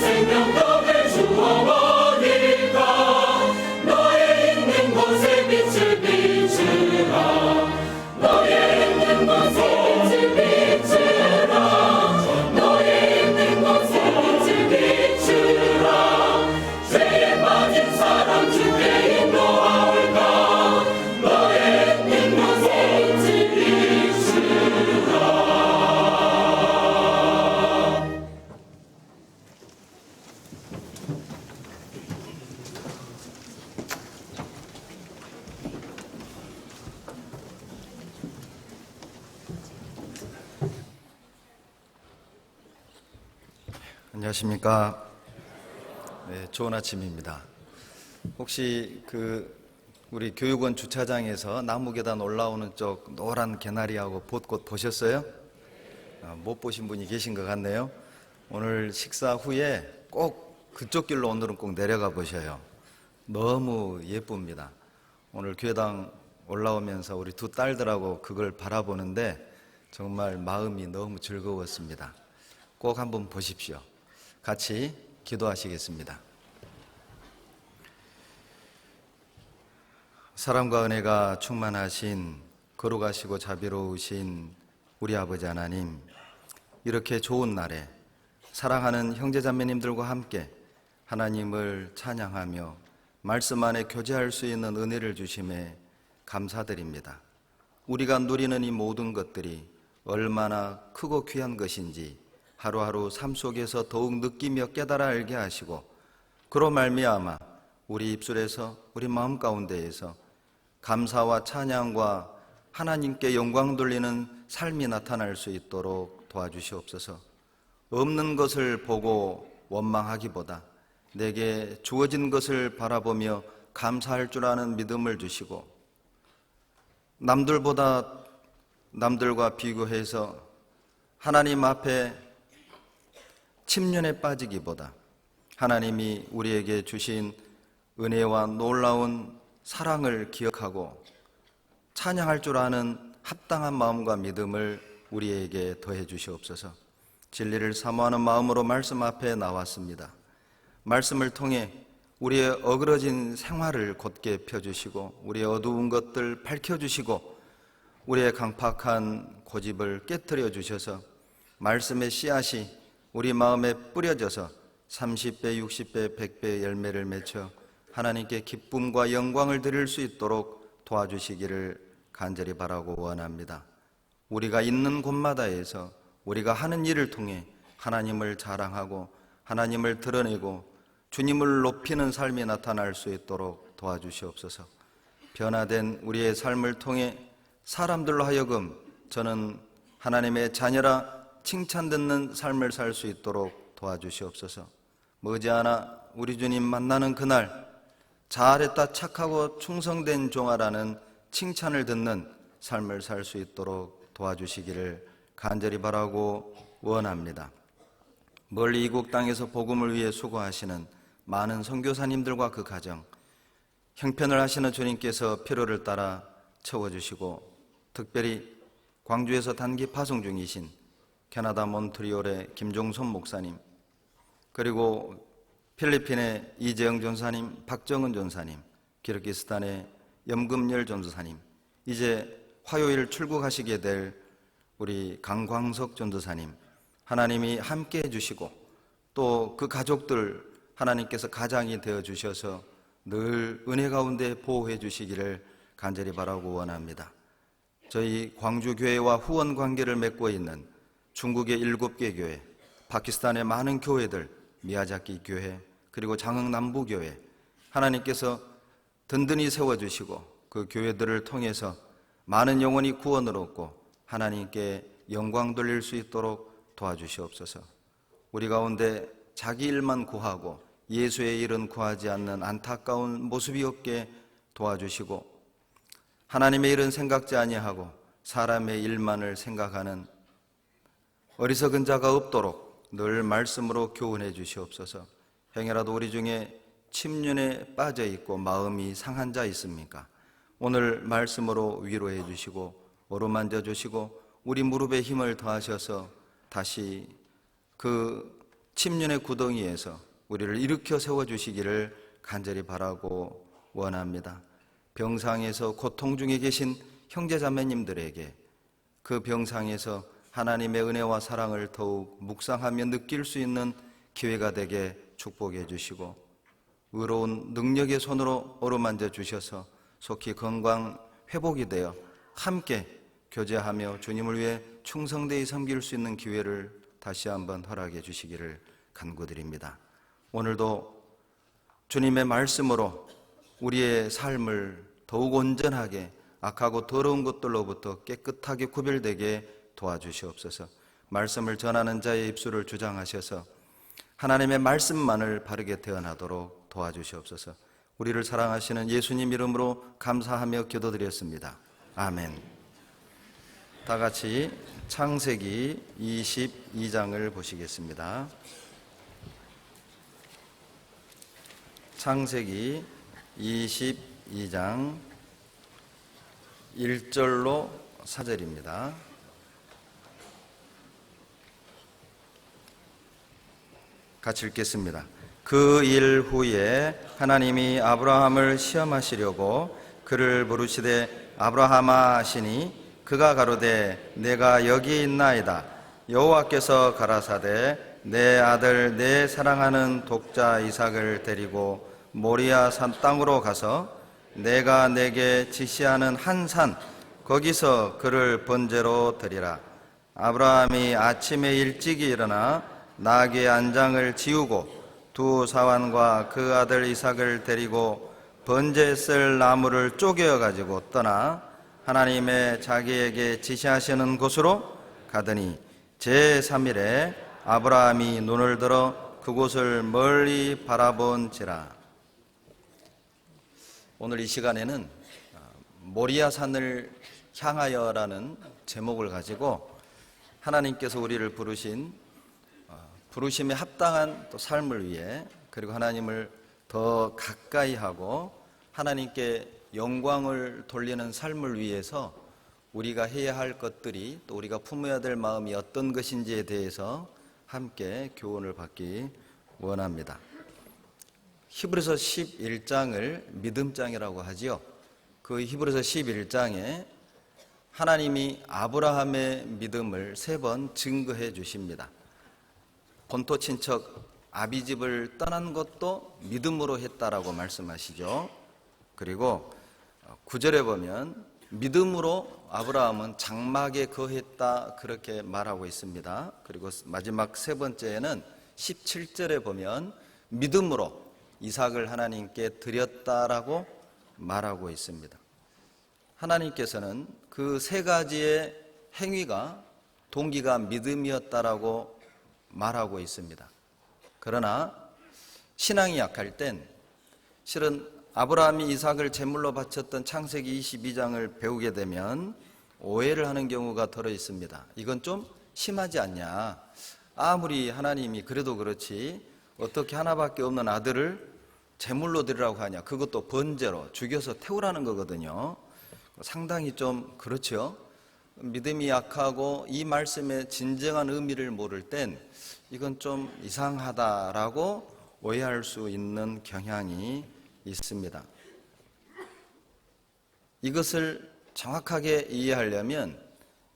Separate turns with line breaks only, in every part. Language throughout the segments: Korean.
생명덕을 주어버릴까. 너의 있는 곳에 빛을 비추라. 너의 있는 곳에 빛을 비추라. 너의 있는 곳에 빛을 비추라. 죄에 빠진 사람 주께 인도하올까. 너의 있는 곳에 빛을 비추라.
안녕하십니까. 네, 좋은 아침입니다. 혹시 우리 교육원 주차장에서 나무계단 올라오는 쪽 노란 개나리하고 벚꽃 보셨어요? 못 보신 분이 계신 것 같네요. 오늘 식사 후에 꼭 그쪽 길로 오늘은 꼭 내려가 보셔요. 너무 예쁩니다. 오늘 교회당 올라오면서 우리 두 딸들하고 그걸 바라보는데 정말 마음이 너무 즐거웠습니다. 꼭 한번 보십시오. 같이 기도하시겠습니다. 사랑과 은혜가 충만하신 거룩하시고 자비로우신 우리 아버지 하나님, 이렇게 좋은 날에 사랑하는 형제자매님들과 함께 하나님을 찬양하며 말씀 안에 교제할 수 있는 은혜를 주심에 감사드립니다. 우리가 누리는 이 모든 것들이 얼마나 크고 귀한 것인지 하루하루 삶 속에서 더욱 느끼며 깨달아 알게 하시고, 그로 말미암아 우리 입술에서 우리 마음 가운데에서 감사와 찬양과 하나님께 영광 돌리는 삶이 나타날 수 있도록 도와주시옵소서. 없는 것을 보고 원망하기보다 내게 주어진 것을 바라보며 감사할 줄 아는 믿음을 주시고, 남들과 비교해서 하나님 앞에 침륜에 빠지기보다 하나님이 우리에게 주신 은혜와 놀라운 사랑을 기억하고 찬양할 줄 아는 합당한 마음과 믿음을 우리에게 더해 주시옵소서. 진리를 사모하는 마음으로 말씀 앞에 나왔습니다. 말씀을 통해 우리의 어그러진 생활을 곧게 펴주시고, 우리의 어두운 것들 밝혀주시고, 우리의 강팍한 고집을 깨뜨려 주셔서 말씀의 씨앗이 우리 마음에 뿌려져서 30배, 60배, 100배의 열매를 맺혀 하나님께 기쁨과 영광을 드릴 수 있도록 도와주시기를 간절히 바라고 원합니다. 우리가 있는 곳마다에서 우리가 하는 일을 통해 하나님을 자랑하고 하나님을 드러내고 주님을 높이는 삶이 나타날 수 있도록 도와주시옵소서. 변화된 우리의 삶을 통해 사람들로 하여금 저는 하나님의 자녀라 칭찬 듣는 삶을 살 수 있도록 도와주시옵소서. 머지않아 우리 주님 만나는 그날 잘했다, 착하고 충성된 종아라는 칭찬을 듣는 삶을 살 수 있도록 도와주시기를 간절히 바라고 원합니다. 멀리 이국 땅에서 복음을 위해 수고하시는 많은 선교사님들과 그 가정, 형편을 하시는 주님께서 필요를 따라 채워주시고, 특별히 광주에서 단기 파송 중이신 캐나다 몬트리올의 김종선 목사님, 그리고 필리핀의 이재영 전사님, 박정은 전사님, 키르기스탄의 염금열 전도사님, 이제 화요일 출국하시게 될 우리 강광석 전도사님, 하나님이 함께 해주시고 또 그 가족들 하나님께서 가장이 되어주셔서 늘 은혜 가운데 보호해 주시기를 간절히 바라고 원합니다. 저희 광주교회와 후원 관계를 맺고 있는 중국의 7개 교회, 파키스탄의 많은 교회들, 미야자키 교회, 그리고 장흥남부교회, 하나님께서 든든히 세워주시고 그 교회들을 통해서 많은 영혼이 구원을 얻고 하나님께 영광 돌릴 수 있도록 도와주시옵소서. 우리 가운데 자기 일만 구하고 예수의 일은 구하지 않는 안타까운 모습이 없게 도와주시고, 하나님의 일은 생각지 아니하고 사람의 일만을 생각하는 어리석은 자가 없도록 늘 말씀으로 교훈해 주시옵소서. 행여라도 우리 중에 침륜에 빠져 있고 마음이 상한 자 있습니까? 오늘 말씀으로 위로해 주시고 어루만져 주시고 우리 무릎에 힘을 더하셔서 다시 그 침륜의 구덩이에서 우리를 일으켜 세워주시기를 간절히 바라고 원합니다. 병상에서 고통 중에 계신 형제자매님들에게 그 병상에서 하나님의 은혜와 사랑을 더욱 묵상하며 느낄 수 있는 기회가 되게 축복해 주시고, 의로운 능력의 손으로 어루만져 주셔서 속히 건강 회복이 되어 함께 교제하며 주님을 위해 충성되이 섬길 수 있는 기회를 다시 한번 허락해 주시기를 간구드립니다. 오늘도 주님의 말씀으로 우리의 삶을 더욱 온전하게 악하고 더러운 것들로부터 깨끗하게 구별되게 도와주시옵소서. 말씀을 전하는 자의 입술을 주장하셔서 하나님의 말씀만을 바르게 태어나도록 도와주시옵소서. 우리를 사랑하시는 예수님 이름으로 감사하며 기도드렸습니다. 아멘. 다 같이 창세기 22장을 보시겠습니다. 창세기 22장 1절로 4절입니다. 같이 읽겠습니다. 그 일 후에 하나님이 아브라함을 시험하시려고 그를 부르시되 아브라함아 하시니 그가 가로되 내가 여기 있나이다. 여호와께서 가라사대 내 아들 내 사랑하는 독자 이삭을 데리고 모리아 산 땅으로 가서 내가 내게 지시하는 한 산 거기서 그를 번제로 드리라. 아브라함이 아침에 일찍이 일어나 나귀의 안장을 지우고 두 사환과 그 아들 이삭을 데리고 번제 쓸 나무를 쪼개어 가지고 떠나 하나님의 자기에게 지시하시는 곳으로 가더니 제3일에 아브라함이 눈을 들어 그곳을 멀리 바라본지라. 오늘 이 시간에는 모리아 산을 향하여라는 제목을 가지고 하나님께서 우리를 부르신 부르심에 합당한 또 삶을 위해, 그리고 하나님을 더 가까이 하고 하나님께 영광을 돌리는 삶을 위해서 우리가 해야 할 것들이, 또 우리가 품어야 될 마음이 어떤 것인지에 대해서 함께 교훈을 받기 원합니다. 히브리서 11장을 믿음장이라고 하지요. 그 히브리서 11장에 하나님이 아브라함의 믿음을 3번 증거해 주십니다. 본토 친척 아비집을 떠난 것도 믿음으로 했다라고 말씀하시죠. 그리고 9절에 보면 믿음으로 아브라함은 장막에 거했다 그렇게 말하고 있습니다. 그리고 마지막 3번째에는 17절에 보면 믿음으로 이삭을 하나님께 드렸다라고 말하고 있습니다. 하나님께서는 그 3가지의 행위가 동기가 믿음이었다라고 말하고 있습니다. 그러나 신앙이 약할 땐 실은 아브라함이 이삭을 제물로 바쳤던 창세기 22장을 배우게 되면 오해를 하는 경우가 들어 있습니다. 이건 좀 심하지 않냐? 아무리 하나님이 그래도 그렇지 어떻게 하나밖에 없는 아들을 제물로 드리라고 하냐? 그것도 번제로 죽여서 태우라는 거거든요. 상당히 좀 그렇죠. 믿음이 약하고 이 말씀의 진정한 의미를 모를 땐 이건 좀 이상하다라고 오해할 수 있는 경향이 있습니다. 이것을 정확하게 이해하려면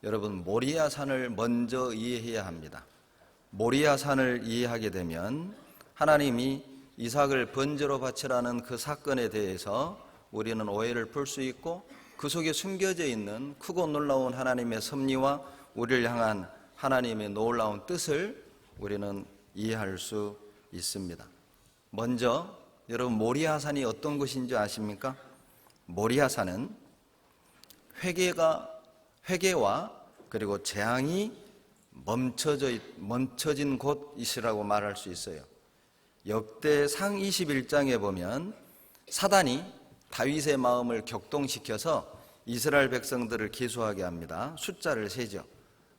여러분 모리아 산을 먼저 이해해야 합니다. 모리아 산을 이해하게 되면 하나님이 이삭을 번제로 바치라는 그 사건에 대해서 우리는 오해를 풀 수 있고, 그 속에 숨겨져 있는 크고 놀라운 하나님의 섭리와 우리를 향한 하나님의 놀라운 뜻을 우리는 이해할 수 있습니다. 먼저 여러분 모리아산이 어떤 곳인지 아십니까? 모리아산은 회개와 그리고 재앙이 멈춰진 곳이라고 말할 수 있어요. 역대상 21장에 보면 사단이 다윗의 마음을 격동시켜서 이스라엘 백성들을 기수하게 합니다. 숫자를 세죠.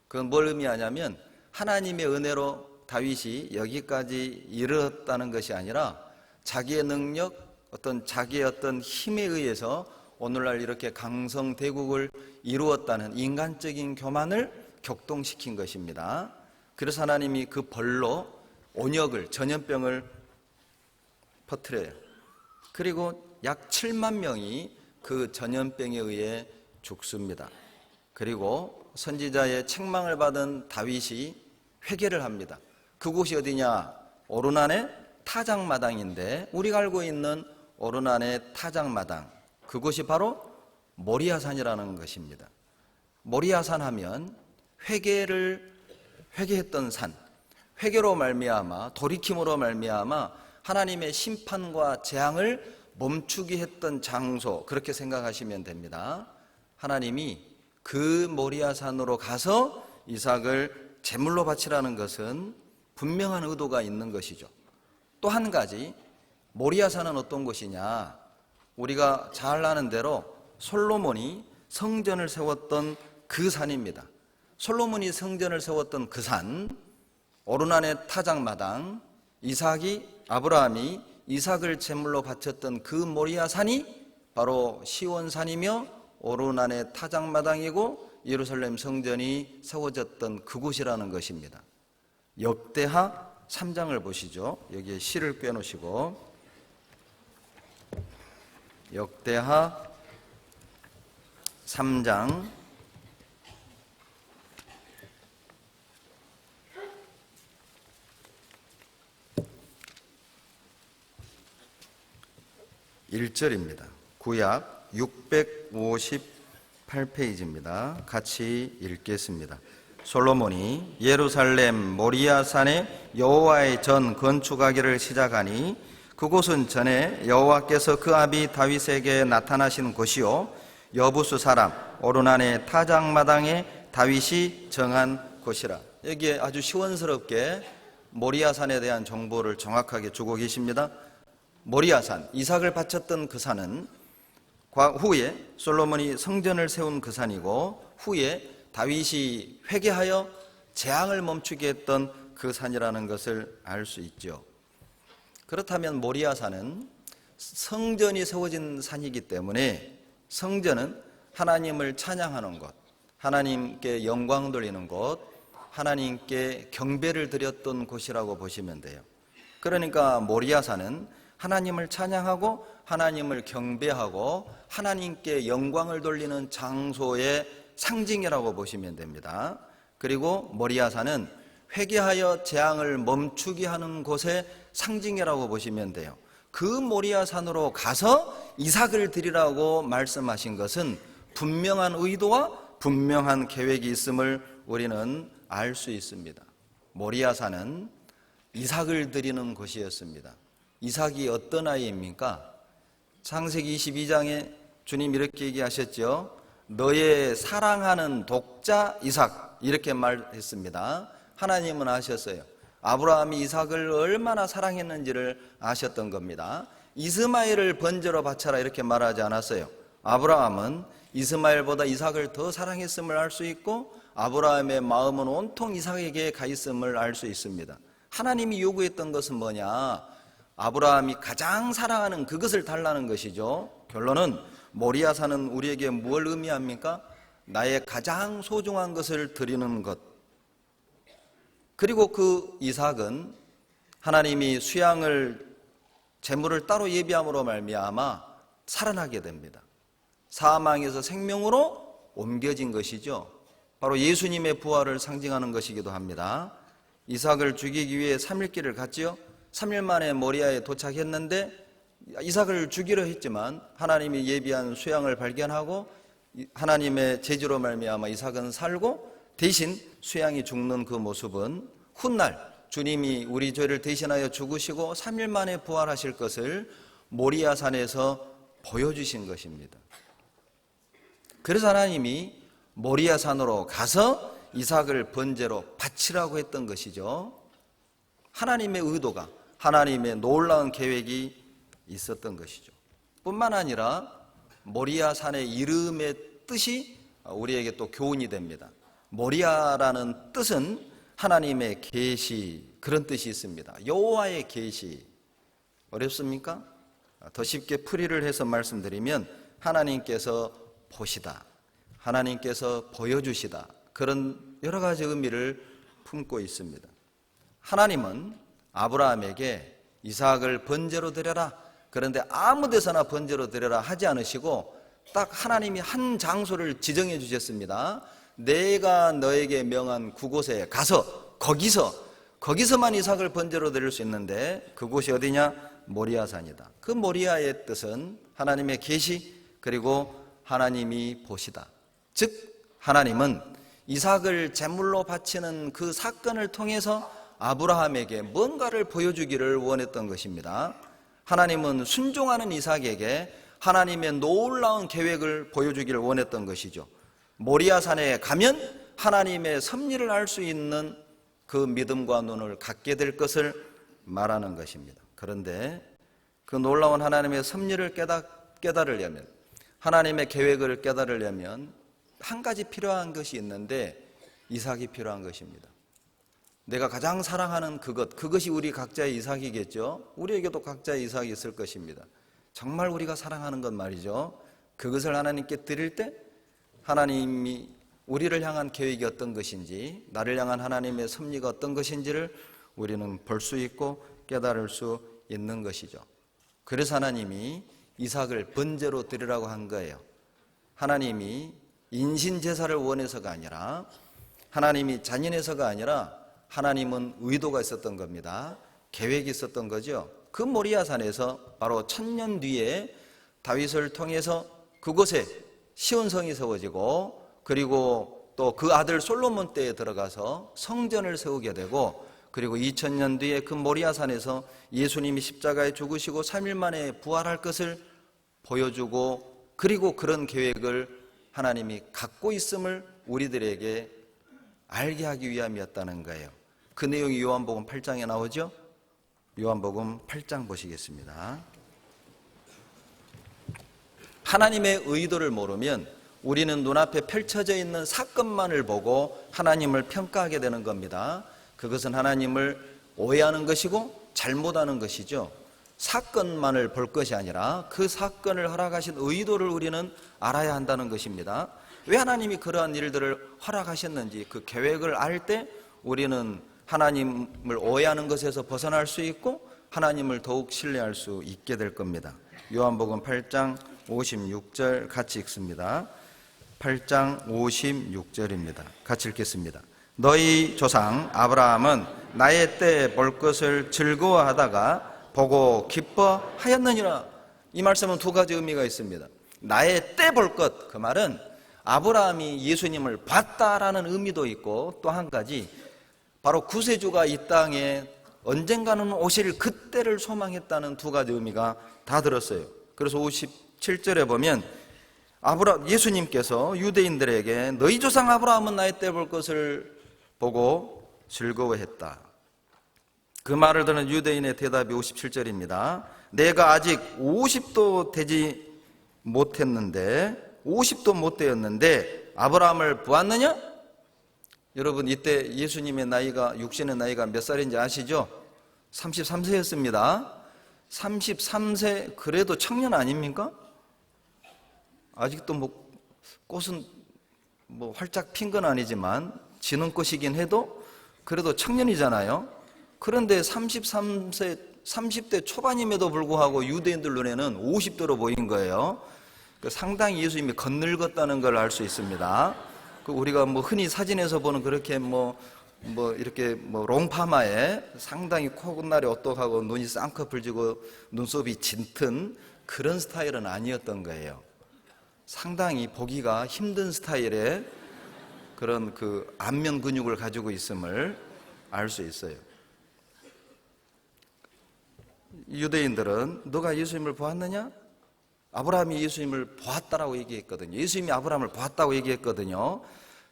그건 뭘 의미하냐면 하나님의 은혜로 다윗이 여기까지 이르렀다는 것이 아니라 자기의 능력, 자기의 어떤 힘에 의해서 오늘날 이렇게 강성대국을 이루었다는 인간적인 교만을 격동시킨 것입니다. 그래서 하나님이 그 벌로 온역을, 전염병을 퍼뜨려요. 그리고 약 7만 명이 그 전염병에 의해 죽습니다. 그리고 선지자의 책망을 받은 다윗이 회개를 합니다. 그곳이 어디냐? 오르난의 타작마당인데, 우리가 알고 있는 오르난의 타작마당, 그곳이 바로 모리아산이라는 것입니다. 모리아산 하면 회개했던 산, 회개로 말미암아, 돌이킴으로 말미암아 하나님의 심판과 재앙을 멈추게 했던 장소, 그렇게 생각하시면 됩니다. 하나님이 그 모리아산으로 가서 이삭을 제물로 바치라는 것은 분명한 의도가 있는 것이죠. 또 한 가지, 모리아산은 어떤 곳이냐? 우리가 잘 아는 대로 솔로몬이 성전을 세웠던 그 산입니다. 솔로몬이 성전을 세웠던 그 산, 오르난의 타작마당, 아브라함이 이삭을 제물로 바쳤던 그 모리아산이 바로 시온산이며 오르난의 타작마당이고 예루살렘 성전이 세워졌던 그곳이라는 것입니다. 역대하 3장을 보시죠. 여기에 시를 꿰놓으시고, 역대하 3장 1절입니다. 구약 658페이지입니다. 같이 읽겠습니다. 솔로몬이 예루살렘 모리아산에 여호와의 전 건축하기를 시작하니 그곳은 전에 여호와께서 그 아비 다윗에게 나타나신 곳이요 여부수 사람 오르난의 타작마당에 다윗이 정한 곳이라. 여기에 아주 시원스럽게 모리아산에 대한 정보를 정확하게 주고 계십니다. 모리아산, 이삭을 바쳤던 그 산은 후에 솔로몬이 성전을 세운 그 산이고, 후에 다윗이 회개하여 재앙을 멈추게 했던 그 산이라는 것을 알 수 있죠. 그렇다면 모리아산은 성전이 세워진 산이기 때문에, 성전은 하나님을 찬양하는 곳, 하나님께 영광 돌리는 곳, 하나님께 경배를 드렸던 곳이라고 보시면 돼요. 그러니까 모리아산은 하나님을 찬양하고 하나님을 경배하고 하나님께 영광을 돌리는 장소의 상징이라고 보시면 됩니다. 그리고 모리아산은 회개하여 재앙을 멈추게 하는 곳의 상징이라고 보시면 돼요. 그 모리아산으로 가서 이삭을 드리라고 말씀하신 것은 분명한 의도와 분명한 계획이 있음을 우리는 알 수 있습니다. 모리아산은 이삭을 드리는 곳이었습니다. 이삭이 어떤 아이입니까? 창세기 22장에 주님 이렇게 얘기하셨죠. 너의 사랑하는 독자 이삭, 이렇게 말했습니다. 하나님은 아셨어요. 아브라함이 이삭을 얼마나 사랑했는지를 아셨던 겁니다. 이스마엘을 번제로 바쳐라 이렇게 말하지 않았어요. 아브라함은 이스마엘보다 이삭을 더 사랑했음을 알 수 있고, 아브라함의 마음은 온통 이삭에게 가 있음을 알 수 있습니다. 하나님이 요구했던 것은 뭐냐? 아브라함이 가장 사랑하는 그것을 달라는 것이죠. 결론은 모리아산은 우리에게 뭘 의미합니까? 나의 가장 소중한 것을 드리는 것. 그리고 그 이삭은 하나님이 제물을 따로 예비함으로 말미암아 살아나게 됩니다. 사망에서 생명으로 옮겨진 것이죠. 바로 예수님의 부활을 상징하는 것이기도 합니다. 이삭을 죽이기 위해 3일 길을 갔지요. 3일 만에 모리아에 도착했는데 이삭을 죽이려 했지만 하나님이 예비한 수양을 발견하고 하나님의 제지로 말미암아 이삭은 살고, 대신 수양이 죽는 그 모습은 훗날 주님이 우리 죄를 대신하여 죽으시고 3일 만에 부활하실 것을 모리아산에서 보여주신 것입니다. 그래서 하나님이 모리아산으로 가서 이삭을 번제로 바치라고 했던 것이죠. 하나님의 의도가, 하나님의 놀라운 계획이 있었던 것이죠. 뿐만 아니라 모리아산의 이름의 뜻이 우리에게 또 교훈이 됩니다. 모리아라는 뜻은 하나님의 계시, 그런 뜻이 있습니다. 여호와의 계시. 어렵습니까? 더 쉽게 풀이를 해서 말씀드리면 하나님께서 보시다, 하나님께서 보여주시다, 그런 여러 가지 의미를 품고 있습니다. 하나님은 아브라함에게 이삭을 번제로 드려라. 그런데 아무 데서나 번제로 드려라 하지 않으시고 딱 하나님이 한 장소를 지정해 주셨습니다. 내가 너에게 명한 그곳에 가서 거기서만 이삭을 번제로 드릴 수 있는데 그곳이 어디냐? 모리아산이다. 그 모리아의 뜻은 하나님의 계시 그리고 하나님이 보시다. 즉 하나님은 이삭을 제물로 바치는 그 사건을 통해서 아브라함에게 뭔가를 보여주기를 원했던 것입니다. 하나님은 순종하는 이삭에게 하나님의 놀라운 계획을 보여주기를 원했던 것이죠. 모리아산에 가면 하나님의 섭리를 알 수 있는 그 믿음과 눈을 갖게 될 것을 말하는 것입니다. 그런데 그 놀라운 하나님의 섭리를 깨달으려면, 하나님의 계획을 깨달으려면 한 가지 필요한 것이 있는데 이삭이 필요한 것입니다. 내가 가장 사랑하는 그것이 우리 각자의 이삭이겠죠. 우리에게도 각자의 이삭이 있을 것입니다. 정말 우리가 사랑하는 것 말이죠. 그것을 하나님께 드릴 때 하나님이 우리를 향한 계획이 어떤 것인지, 나를 향한 하나님의 섭리가 어떤 것인지를 우리는 볼 수 있고 깨달을 수 있는 것이죠. 그래서 하나님이 이삭을 번제로 드리라고 한 거예요. 하나님이 인신제사를 원해서가 아니라, 하나님이 잔인해서가 아니라 하나님은 의도가 있었던 겁니다. 계획이 있었던 거죠. 그 모리아산에서 바로 1000년 뒤에 다윗을 통해서 그곳에 시온성이 세워지고, 그리고 또 그 아들 솔로몬 때에 들어가서 성전을 세우게 되고, 그리고 2000년 뒤에 그 모리아산에서 예수님이 십자가에 죽으시고 3일 만에 부활할 것을 보여주고, 그리고 그런 계획을 하나님이 갖고 있음을 우리들에게 알게 하기 위함이었다는 거예요. 그 내용이 요한복음 8장에 나오죠. 요한복음 8장 보시겠습니다. 하나님의 의도를 모르면 우리는 눈앞에 펼쳐져 있는 사건만을 보고 하나님을 평가하게 되는 겁니다. 그것은 하나님을 오해하는 것이고 잘못하는 것이죠. 사건만을 볼 것이 아니라 그 사건을 허락하신 의도를 우리는 알아야 한다는 것입니다. 왜 하나님이 그러한 일들을 허락하셨는지 그 계획을 알 때 우리는 하나님을 오해하는 것에서 벗어날 수 있고 하나님을 더욱 신뢰할 수 있게 될 겁니다. 요한복음 8장 56절 같이 읽습니다. 8장 56절입니다. 같이 읽겠습니다. 너희 조상 아브라함은 나의 때 볼 것을 즐거워하다가 보고 기뻐하였느니라. 이 말씀은 두 가지 의미가 있습니다. 나의 때 볼 것, 그 말은 아브라함이 예수님을 봤다라는 의미도 있고, 또 한 가지 바로 구세주가 이 땅에 언젠가는 오실 그때를 소망했다는 두 가지 의미가 다 들었어요. 그래서 57절에 보면 예수님께서 유대인들에게 너희 조상 아브라함은 나의 때 볼 것을 보고 즐거워했다. 그 말을 듣는 유대인의 대답이 57절입니다. 내가 아직 50도 되지 못했는데, 50도 못 되었는데 아브라함을 보았느냐? 여러분, 이때 예수님의 나이가, 육신의 나이가 몇 살인지 아시죠? 33세였습니다. 33세, 그래도 청년 아닙니까? 아직도 꽃은 활짝 핀 건 아니지만 지는 꽃이긴 해도 그래도 청년이잖아요. 그런데 30대 초반임에도 불구하고 유대인들 눈에는 50대로 보인 거예요. 상당히 예수님이 건늙었다는 걸 알 수 있습니다. 우리가 흔히 사진에서 보는 그렇게 이렇게 롱파마에 상당히 콧날이 오똑하고 눈이 쌍꺼풀 지고 눈썹이 짙은 그런 스타일은 아니었던 거예요. 상당히 보기가 힘든 스타일의 그런 안면 근육을 가지고 있음을 알 수 있어요. 유대인들은 너가 예수님을 보았느냐? 아브라함이 예수님을 보았다라고 얘기했거든요. 예수님이 아브라함을 보았다고 얘기했거든요.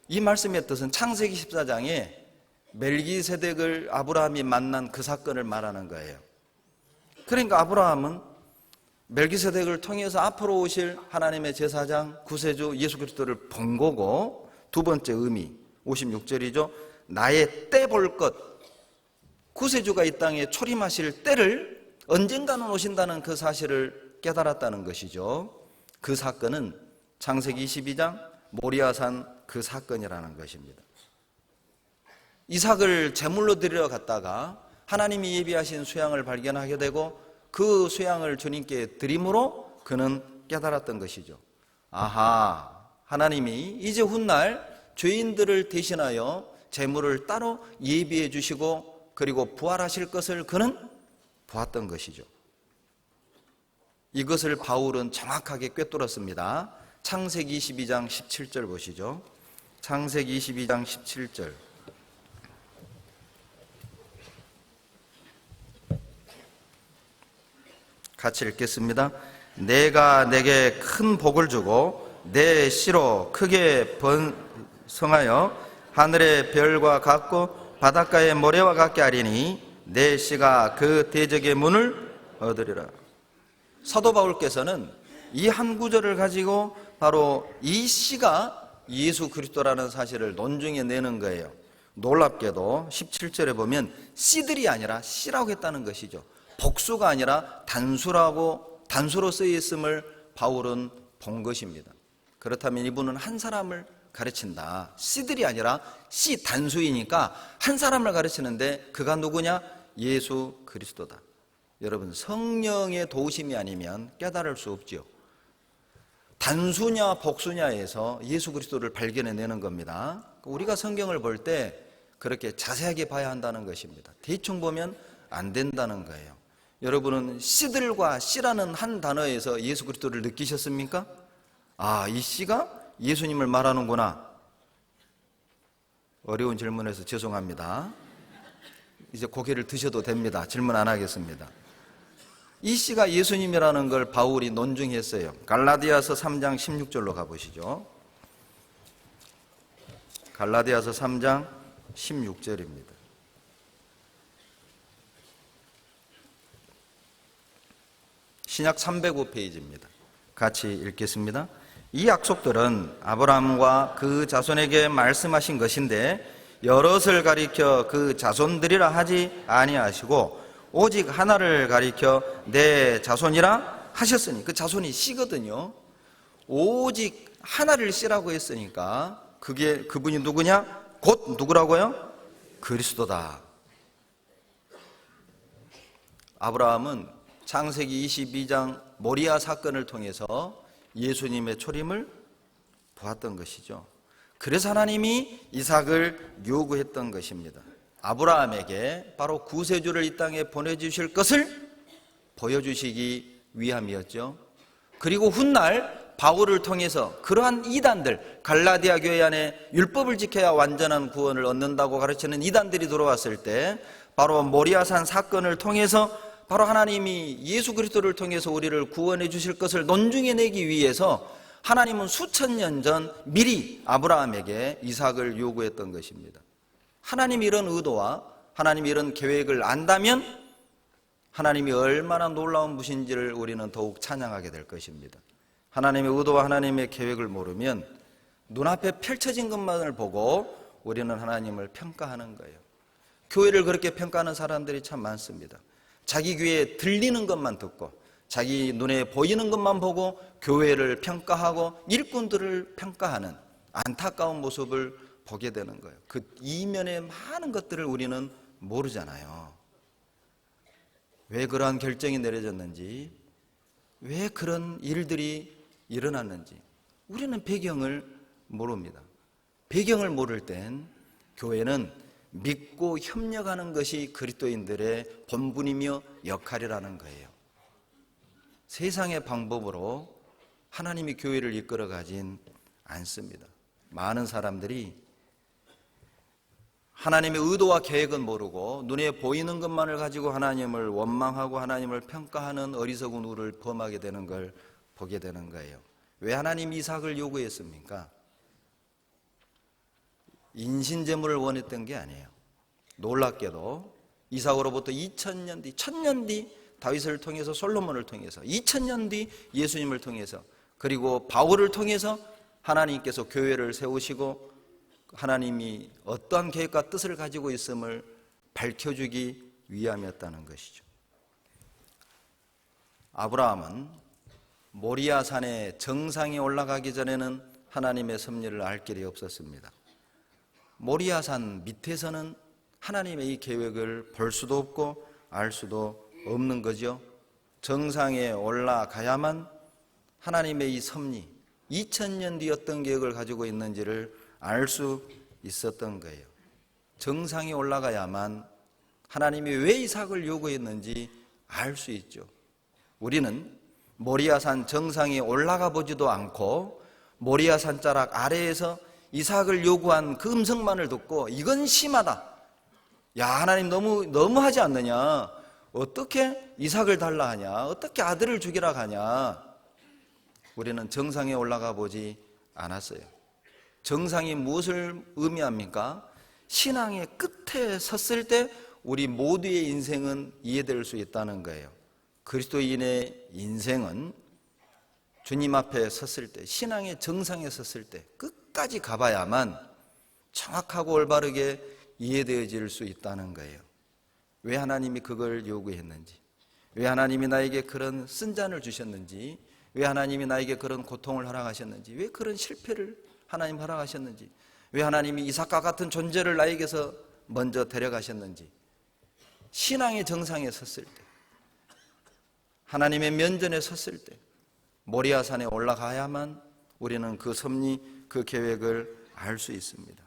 이 말씀의 뜻은 창세기 14장에 멜기세덱을 아브라함이 만난 그 사건을 말하는 거예요. 그러니까 아브라함은 멜기세덱을 통해서 앞으로 오실 하나님의 제사장 구세주 예수 그리스도를 본 거고, 두 번째 의미 56절이죠. 나의 때 볼 것, 구세주가 이 땅에 초림하실 때를 언젠가는 오신다는 그 사실을 깨달았다는 것이죠. 그 사건은 창세기 22장 모리아산 그 사건이라는 것입니다. 이삭을 제물로 드리러 갔다가 하나님이 예비하신 수양을 발견하게 되고 그 수양을 주님께 드림으로 그는 깨달았던 것이죠. 아하, 하나님이 이제 훗날 죄인들을 대신하여 재물을 따로 예비해 주시고 그리고 부활하실 것을 그는 보았던 것이죠. 이것을 바울은 정확하게 꿰뚫었습니다. 창세기 22장 17절 보시죠. 창세기 22장 17절. 같이 읽겠습니다. 내가 내게 큰 복을 주고 내 씨로 크게 번성하여 하늘의 별과 같고 바닷가의 모래와 같게 하리니 내 씨가 그 대적의 문을 얻으리라. 사도 바울께서는 이 한 구절을 가지고 바로 이 씨가 예수 그리스도라는 사실을 논증해 내는 거예요. 놀랍게도 17절에 보면 씨들이 아니라 씨라고 했다는 것이죠. 복수가 아니라 단수로 쓰여 있음을 바울은 본 것입니다. 그렇다면 이분은 한 사람을 가르친다. 씨들이 아니라 씨 단수이니까 한 사람을 가르치는데 그가 누구냐? 예수 그리스도다. 여러분, 성령의 도우심이 아니면 깨달을 수 없죠. 단수냐 복수냐에서 예수 그리스도를 발견해내는 겁니다. 우리가 성경을 볼 때 그렇게 자세하게 봐야 한다는 것입니다. 대충 보면 안 된다는 거예요. 여러분은 씨들과 씨라는 한 단어에서 예수 그리스도를 느끼셨습니까? 아, 이 씨가 예수님을 말하는구나. 어려운 질문에서 죄송합니다. 이제 고개를 드셔도 됩니다. 질문 안 하겠습니다. 이 씨가 예수님이라는 걸 바울이 논증했어요. 갈라디아서 3장 16절로 가보시죠. 갈라디아서 3장 16절입니다. 신약 305페이지입니다. 같이 읽겠습니다. 이 약속들은 아브라함과 그 자손에게 말씀하신 것인데 여럿을 가리켜 그 자손들이라 하지 아니하시고 오직 하나를 가리켜 내 자손이라 하셨으니, 그 자손이 씨거든요. 오직 하나를 씨라고 했으니까 그분이 누구냐? 곧 누구라고요? 그리스도다. 아브라함은 창세기 22장 모리아 사건을 통해서 예수님의 초림을 보았던 것이죠. 그래서 하나님이 이삭을 요구했던 것입니다. 아브라함에게 바로 구세주를 이 땅에 보내주실 것을 보여주시기 위함이었죠. 그리고 훗날 바울을 통해서 그러한 이단들, 갈라디아 교회 안에 율법을 지켜야 완전한 구원을 얻는다고 가르치는 이단들이 들어왔을 때 바로 모리아산 사건을 통해서 바로 하나님이 예수 그리스도를 통해서 우리를 구원해 주실 것을 논증해 내기 위해서 하나님은 수천 년 전 미리 아브라함에게 이삭을 요구했던 것입니다. 하나님이 이런 의도와 하나님이 이런 계획을 안다면 하나님이 얼마나 놀라운 분이신지를 우리는 더욱 찬양하게 될 것입니다. 하나님의 의도와 하나님의 계획을 모르면 눈앞에 펼쳐진 것만을 보고 우리는 하나님을 평가하는 거예요. 교회를 그렇게 평가하는 사람들이 참 많습니다. 자기 귀에 들리는 것만 듣고 자기 눈에 보이는 것만 보고 교회를 평가하고 일꾼들을 평가하는 안타까운 모습을 보게 되는 거예요. 그 이면의 많은 것들을 우리는 모르잖아요. 왜 그러한 결정이 내려졌는지, 왜 그런 일들이 일어났는지 우리는 배경을 모릅니다. 배경을 모를 땐 교회는 믿고 협력하는 것이 그리스도인들의 본분이며 역할이라는 거예요. 세상의 방법으로 하나님이 교회를 이끌어 가진 않습니다. 많은 사람들이 하나님의 의도와 계획은 모르고 눈에 보이는 것만을 가지고 하나님을 원망하고 하나님을 평가하는 어리석은 우를 범하게 되는 걸 보게 되는 거예요. 왜 하나님이 이삭을 요구했습니까? 인신제물을 원했던 게 아니에요. 놀랍게도 이삭으로부터 2000년 뒤, 1000년 뒤 다윗을 통해서 솔로몬을 통해서 2000년 뒤 예수님을 통해서 그리고 바울을 통해서 하나님께서 교회를 세우시고 하나님이 어떠한 계획과 뜻을 가지고 있음을 밝혀주기 위함이었다는 것이죠. 아브라함은 모리아산의 정상에 올라가기 전에는 하나님의 섭리를 알 길이 없었습니다. 모리아산 밑에서는 하나님의 이 계획을 볼 수도 없고 알 수도 없는 거죠. 정상에 올라가야만 하나님의 이 섭리, 2000년 뒤 어떤 계획을 가지고 있는지를 알 수 있었던 거예요. 정상에 올라가야만 하나님이 왜 이삭을 요구했는지 알 수 있죠. 우리는 모리아산 정상에 올라가 보지도 않고 모리아 산자락 아래에서 이삭을 요구한 그 음성만을 듣고 이건 심하다. 야, 하나님 너무 하지 않느냐? 어떻게 이삭을 달라 하냐? 어떻게 아들을 죽이라 하냐? 우리는 정상에 올라가 보지 않았어요. 정상이 무엇을 의미합니까? 신앙의 끝에 섰을 때 우리 모두의 인생은 이해될 수 있다는 거예요. 그리스도인의 인생은 주님 앞에 섰을 때, 신앙의 정상에 섰을 때 끝까지 가봐야만 정확하고 올바르게 이해되어질 수 있다는 거예요. 왜 하나님이 그걸 요구했는지, 왜 하나님이 나에게 그런 쓴잔을 주셨는지, 왜 하나님이 나에게 그런 고통을 허락하셨는지, 왜 그런 실패를 하나님 허락하셨는지, 왜 하나님이 이삭과 같은 존재를 나에게서 먼저 데려가셨는지, 신앙의 정상에 섰을 때, 하나님의 면전에 섰을 때 모리아산에 올라가야만 우리는 그 섭리, 그 계획을 알 수 있습니다.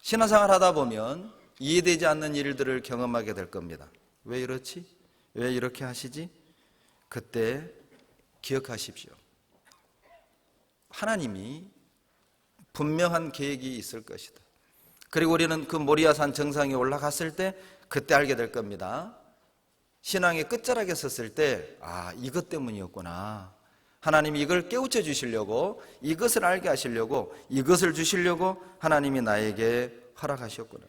신앙생활 하다 보면 이해되지 않는 일들을 경험하게 될 겁니다. 왜 이렇지? 왜 이렇게 하시지? 그때 기억하십시오. 하나님이 분명한 계획이 있을 것이다. 그리고 우리는 그 모리아산 정상에 올라갔을 때 그때 알게 될 겁니다. 신앙의 끝자락에 섰을 때, 아, 이것 때문이었구나. 하나님이 이걸 깨우쳐 주시려고, 이것을 알게 하시려고, 이것을 주시려고 하나님이 나에게 허락하셨구나.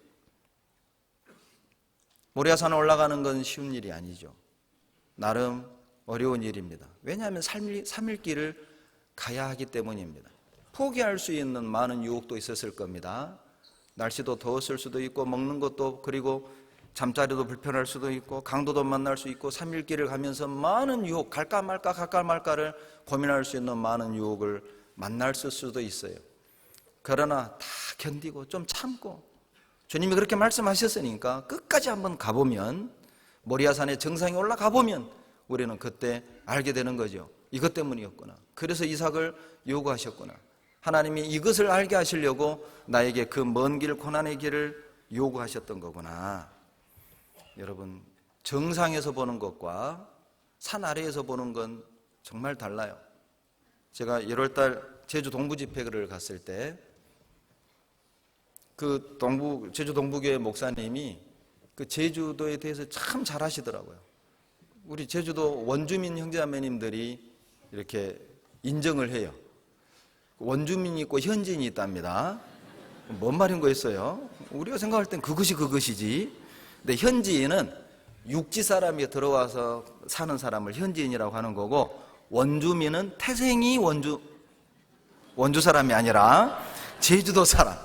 모리아산에 올라가는 건 쉬운 일이 아니죠. 나름 어려운 일입니다. 왜냐하면 3일 길을 가야 하기 때문입니다. 포기할 수 있는 많은 유혹도 있었을 겁니다. 날씨도 더웠을 수도 있고, 먹는 것도, 그리고 잠자리도 불편할 수도 있고, 강도도 만날 수 있고, 3일 길을 가면서 많은 유혹, 갈까 말까를 고민할 수 있는 많은 유혹을 만날 수도 있어요. 그러나 다 견디고 좀 참고, 주님이 그렇게 말씀하셨으니까 끝까지 한번 가보면, 모리아산의 정상에 올라가 보면 우리는 그때 알게 되는 거죠. 이것 때문이었구나. 그래서 이삭을 요구하셨구나. 하나님이 이것을 알게 하시려고 나에게 그 먼 길, 고난의 길을 요구하셨던 거구나. 여러분, 정상에서 보는 것과 산 아래에서 보는 건 정말 달라요. 제가 1월달 제주 동부 집회를 갔을 때 그 제주 동부교회 목사님이 그 제주도에 대해서 참 잘하시더라고요. 우리 제주도 원주민 형제자매님들이 이렇게 인정을 해요. 원주민이 있고 현지인이 있답니다. 뭔 말인 거였어요? 우리가 생각할 땐 그것이지. 근데 현지인은 육지 사람이 들어와서 사는 사람을 현지인이라고 하는 거고, 원주민은 태생이 원주 사람이 아니라 제주도 사람,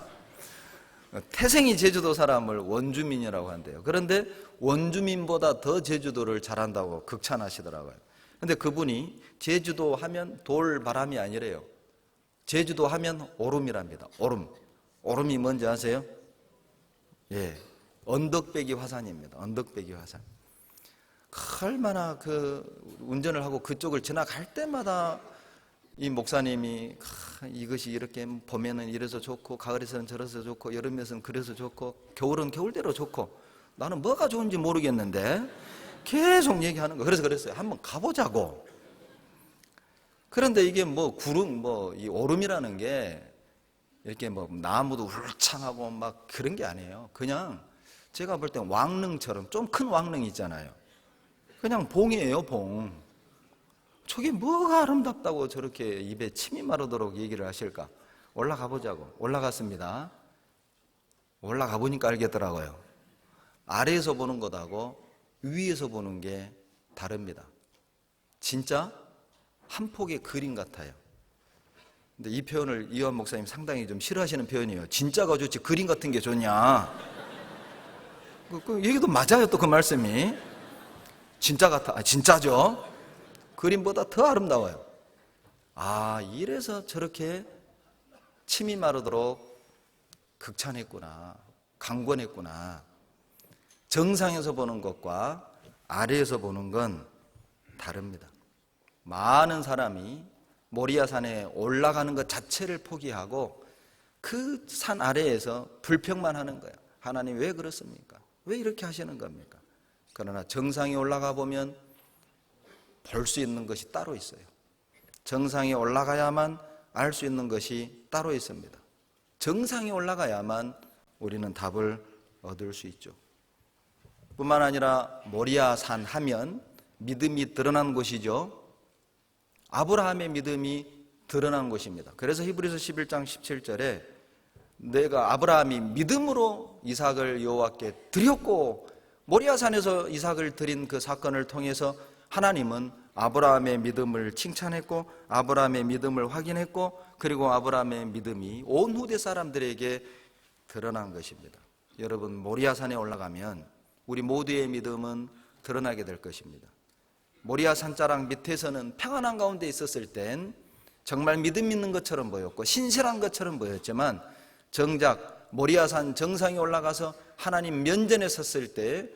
태생이 제주도 사람을 원주민이라고 한대요. 그런데 원주민보다 더 제주도를 잘한다고 극찬하시더라고요. 근데 그분이 제주도 하면 돌바람이 아니래요. 제주도 하면 오름이랍니다. 오름이 뭔지 아세요? 예, 언덕배기 화산입니다. 언덕배기 화산. 얼마나 운전을 하고 그쪽을 지나갈 때마다 이 목사님이 이것이 이렇게 봄에는 이래서 좋고, 가을에서는 저래서 좋고, 여름에서는 그래서 좋고, 겨울은 겨울대로 좋고, 나는 뭐가 좋은지 모르겠는데 계속 얘기하는 거. 그래서 그랬어요. 한번 가보자고. 그런데 이게 이 오름이라는 게 이렇게 나무도 울창하고 막 그런 게 아니에요. 그냥 제가 볼 땐 왕릉처럼, 좀 큰 왕릉 있잖아요. 그냥 봉이에요, 봉. 저게 뭐가 아름답다고 저렇게 입에 침이 마르도록 얘기를 하실까? 올라가 보자고. 올라갔습니다. 올라가 보니까 알겠더라고요. 아래에서 보는 것하고 위에서 보는 게 다릅니다. 진짜 한 폭의 그림 같아요. 근데 이 표현을 이완 목사님 상당히 좀 싫어하시는 표현이에요. 진짜가 좋지 그림 같은 게 좋냐? 그 얘기도 맞아요. 또 그 말씀이 진짜 같아. 진짜죠. 그림보다 더 아름다워요. 아, 이래서 저렇게 침이 마르도록 극찬했구나, 강권했구나. 정상에서 보는 것과 아래에서 보는 건 다릅니다. 많은 사람이 모리아산에 올라가는 것 자체를 포기하고 그 산 아래에서 불평만 하는 거예요. 하나님 왜 그렇습니까? 왜 이렇게 하시는 겁니까? 그러나 정상에 올라가 보면 볼 수 있는 것이 따로 있어요. 정상에 올라가야만 알 수 있는 것이 따로 있습니다. 정상에 올라가야만 우리는 답을 얻을 수 있죠. 뿐만 아니라 모리아산 하면 믿음이 드러난 곳이죠. 아브라함의 믿음이 드러난 곳입니다. 그래서 히브리서 11장 17절에 내가 아브라함이 믿음으로 이삭을 여호와께 드렸고, 모리아산에서 이삭을 드린 그 사건을 통해서 하나님은 아브라함의 믿음을 칭찬했고 아브라함의 믿음을 확인했고, 그리고 아브라함의 믿음이 온 후대 사람들에게 드러난 것입니다. 여러분, 모리아산에 올라가면 우리 모두의 믿음은 드러나게 될 것입니다. 모리아 산자락 밑에서는 평안한 가운데 있었을 땐 정말 믿음 있는 것처럼 보였고 신실한 것처럼 보였지만, 정작 모리아산 정상에 올라가서 하나님 면전에 섰을 때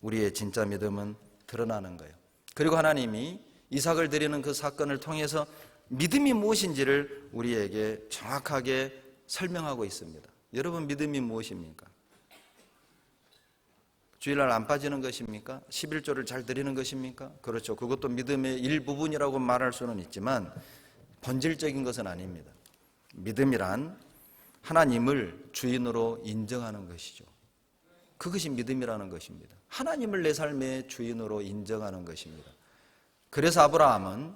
우리의 진짜 믿음은 드러나는 거예요. 그리고 하나님이 이삭을 드리는 그 사건을 통해서 믿음이 무엇인지를 우리에게 정확하게 설명하고 있습니다. 여러분, 믿음이 무엇입니까? 주일날 안 빠지는 것입니까? 11조를 잘 드리는 것입니까? 그렇죠. 그것도 믿음의 일부분이라고 말할 수는 있지만 본질적인 것은 아닙니다. 믿음이란 하나님을 주인으로 인정하는 것이죠. 그것이 믿음이라는 것입니다. 하나님을 내 삶의 주인으로 인정하는 것입니다. 그래서 아브라함은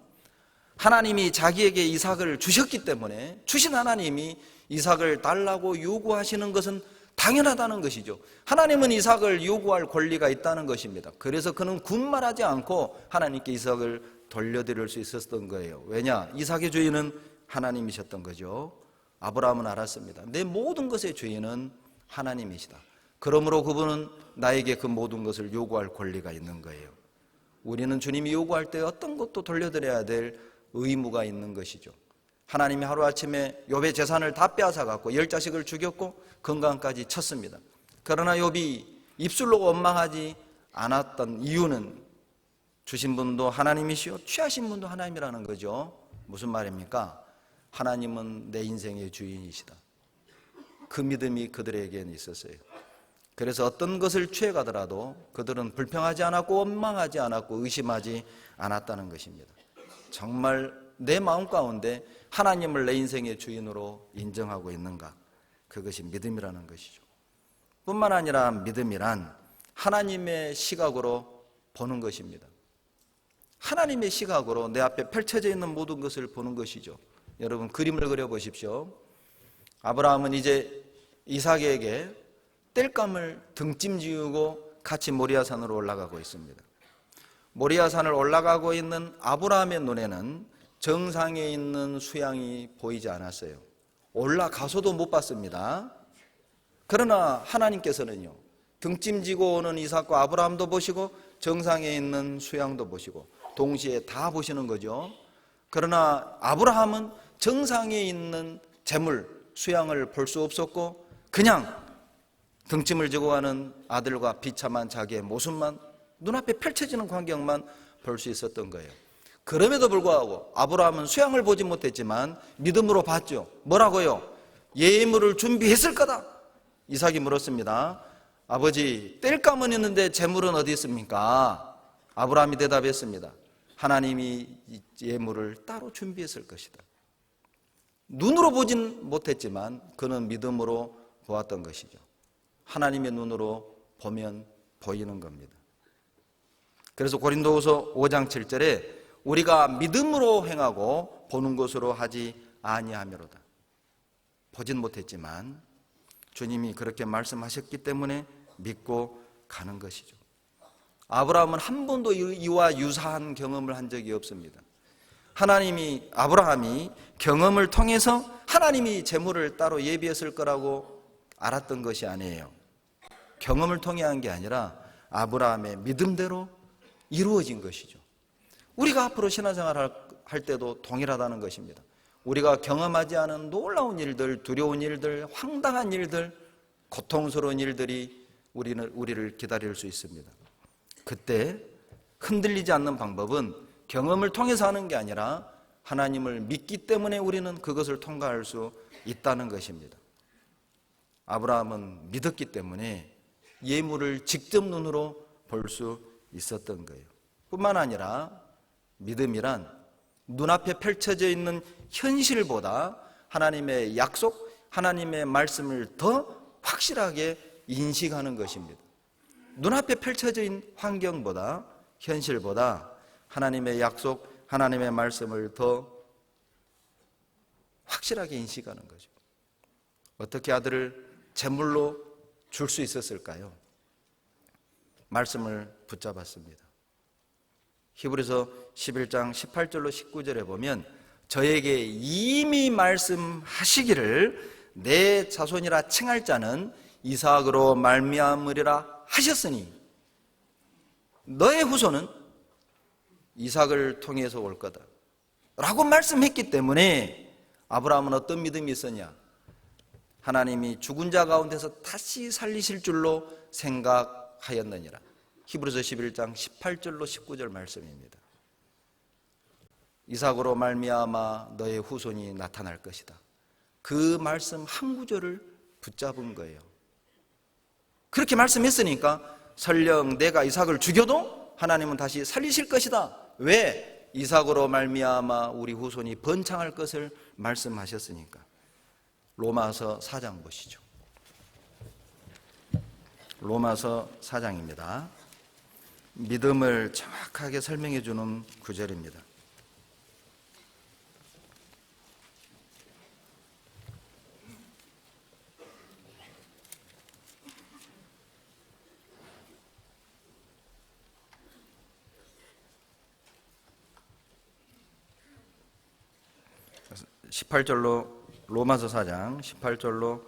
하나님이 자기에게 이삭을 주셨기 때문에 주신 하나님이 이삭을 달라고 요구하시는 것은 당연하다는 것이죠. 하나님은 이삭을 요구할 권리가 있다는 것입니다. 그래서 그는 군말하지 않고 하나님께 이삭을 돌려드릴 수 있었던 거예요. 왜냐? 이삭의 주인은 하나님이셨던 거죠. 아브라함은 알았습니다. 내 모든 것의 주인은 하나님이시다. 그러므로 그분은 나에게 그 모든 것을 요구할 권리가 있는 거예요. 우리는 주님이 요구할 때 어떤 것도 돌려드려야 될 의무가 있는 것이죠. 하나님이 하루아침에 욥의 재산을 다 빼앗아갖고 10자식을 죽였고 건강까지 쳤습니다. 그러나 욥이 입술로 원망하지 않았던 이유는 주신 분도 하나님이시요 취하신 분도 하나님이라는 거죠. 무슨 말입니까? 하나님은 내 인생의 주인이시다. 그 믿음이 그들에게는 있었어요. 그래서 어떤 것을 취해가더라도 그들은 불평하지 않았고 원망하지 않았고 의심하지 않았다는 것입니다. 정말 내 마음 가운데 하나님을 내 인생의 주인으로 인정하고 있는가? 그것이 믿음이라는 것이죠. 뿐만 아니라 믿음이란 하나님의 시각으로 보는 것입니다. 하나님의 시각으로 내 앞에 펼쳐져 있는 모든 것을 보는 것이죠. 여러분, 그림을 그려보십시오. 아브라함은 이제 이삭에게 땔감을 등짐 지우고 같이 모리아산으로 올라가고 있습니다. 모리아산을 올라가고 있는 아브라함의 눈에는 정상에 있는 수양이 보이지 않았어요. 올라가서도 못 봤습니다. 그러나 하나님께서는요, 등짐지고 오는 이삭과 아브라함도 보시고 정상에 있는 수양도 보시고 동시에 다 보시는 거죠. 그러나 아브라함은 정상에 있는 재물 수양을 볼 수 없었고 그냥 등짐을 지고 가는 아들과 비참한 자기의 모습만, 눈앞에 펼쳐지는 광경만 볼 수 있었던 거예요. 그럼에도 불구하고 아브라함은 수양을 보지 못했지만 믿음으로 봤죠. 뭐라고요? 예물을 준비했을 거다. 이삭이 물었습니다. 아버지, 땔감은 있는데 재물은 어디 있습니까? 아브라함이 대답했습니다. 하나님이 예물을 따로 준비했을 것이다. 눈으로 보진 못했지만 그는 믿음으로 보았던 것이죠. 하나님의 눈으로 보면 보이는 겁니다. 그래서 고린도후서 5장 7절에 우리가 믿음으로 행하고 보는 것으로 하지 아니하며로다. 보진 못했지만 주님이 그렇게 말씀하셨기 때문에 믿고 가는 것이죠. 아브라함은 한 번도 이와 유사한 경험을 한 적이 없습니다. 아브라함이 경험을 통해서 하나님이 재물을 따로 예비했을 거라고 알았던 것이 아니에요. 경험을 통해 한 게 아니라 아브라함의 믿음대로 이루어진 것이죠. 우리가 앞으로 신앙생활 할 때도 동일하다는 것입니다. 우리가 경험하지 않은 놀라운 일들, 두려운 일들, 황당한 일들, 고통스러운 일들이 우리를 기다릴 수 있습니다. 그때 흔들리지 않는 방법은 경험을 통해서 하는 게 아니라 하나님을 믿기 때문에 우리는 그것을 통과할 수 있다는 것입니다. 아브라함은 믿었기 때문에 예물을 직접 눈으로 볼 수 있었던 거예요. 뿐만 아니라 믿음이란 눈앞에 펼쳐져 있는 현실보다 하나님의 약속, 하나님의 말씀을 더 확실하게 인식하는 것입니다. 눈앞에 펼쳐져 있는 환경보다, 현실보다 하나님의 약속, 하나님의 말씀을 더 확실하게 인식하는 거죠. 어떻게 아들을 제물로 줄 수 있었을까요? 말씀을 붙잡았습니다. 히브리서 11장 18절로 19절에 보면 저에게 이미 말씀하시기를 내 자손이라 칭할 자는 이삭으로 말미암으리라 하셨으니 너의 후손은 이삭을 통해서 올 거다 라고 말씀했기 때문에 아브라함은 어떤 믿음이 있었냐? 하나님이 죽은 자 가운데서 다시 살리실 줄로 생각하였느니라. 히브리서 11장 18절로 19절 말씀입니다. 이삭으로 말미암아 너의 후손이 나타날 것이다. 그 말씀 한 구절을 붙잡은 거예요. 그렇게 말씀했으니까 설령 내가 이삭을 죽여도 하나님은 다시 살리실 것이다. 왜? 이삭으로 말미암아 우리 후손이 번창할 것을 말씀하셨으니까. 로마서 4장 보시죠. 로마서 4장입니다. 믿음을 정확하게 설명해 주는 구절입니다. 로마서 4장 18절로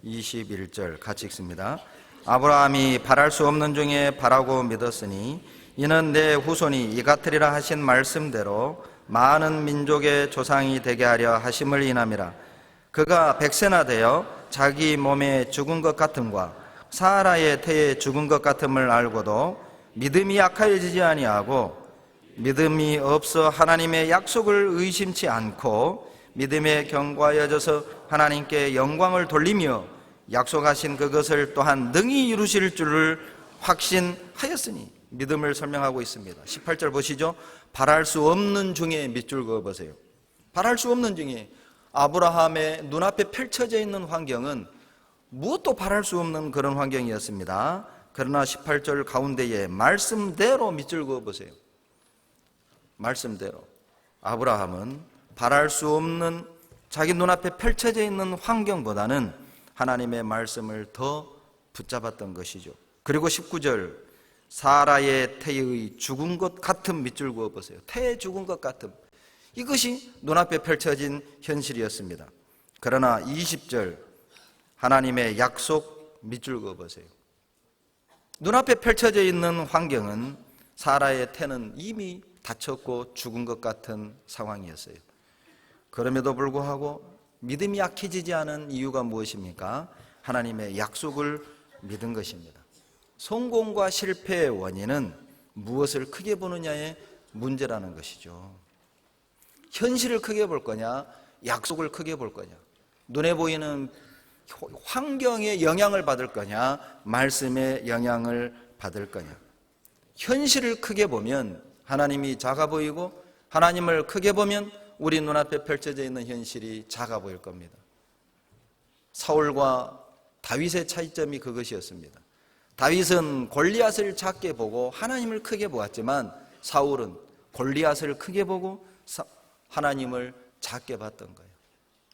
21절 같이 읽습니다. 아브라함이 바랄 수 없는 중에 바라고 믿었으니 이는 내 후손이 이같으리라 하신 말씀대로 많은 민족의 조상이 되게 하려 하심을 인함이라. 그가 100세나 되어 자기 몸에 죽은 것 같음과 사라의 태에 죽은 것 같음을 알고도 믿음이 약하여지지 아니하고 믿음이 없어 하나님의 약속을 의심치 않고 믿음에 견고하여져서 하나님께 영광을 돌리며 약속하신 그것을 또한 능히 이루실 줄을 확신하였으니 믿음을 설명하고 있습니다. 18절 보시죠. 바랄 수 없는 중에 밑줄 그어보세요. 바랄 수 없는 중에 아브라함의 눈앞에 펼쳐져 있는 환경은 무엇도 바랄 수 없는 그런 환경이었습니다. 그러나 18절 가운데에 말씀대로 밑줄 그어보세요. 말씀대로 아브라함은 바랄 수 없는 자기 눈앞에 펼쳐져 있는 환경보다는 하나님의 말씀을 더 붙잡았던 것이죠. 그리고 19절 사라의 태의 죽은 것 같은 밑줄 그어보세요. 태의 죽은 것 같은, 이것이 눈앞에 펼쳐진 현실이었습니다. 그러나 20절 하나님의 약속 밑줄 그어보세요. 눈앞에 펼쳐져 있는 환경은 사라의 태는 이미 다쳤고 죽은 것 같은 상황이었어요. 그럼에도 불구하고 믿음이 약해지지 않은 이유가 무엇입니까? 하나님의 약속을 믿은 것입니다. 성공과 실패의 원인은 무엇을 크게 보느냐의 문제라는 것이죠. 현실을 크게 볼 거냐, 약속을 크게 볼 거냐, 눈에 보이는 환경의 영향을 받을 거냐, 말씀의 영향을 받을 거냐. 현실을 크게 보면 하나님이 작아 보이고, 하나님을 크게 보면 우리 눈앞에 펼쳐져 있는 현실이 작아 보일 겁니다. 사울과 다윗의 차이점이 그것이었습니다. 다윗은 골리앗을 작게 보고 하나님을 크게 보았지만 사울은 골리앗을 크게 보고 하나님을 작게 봤던 거예요.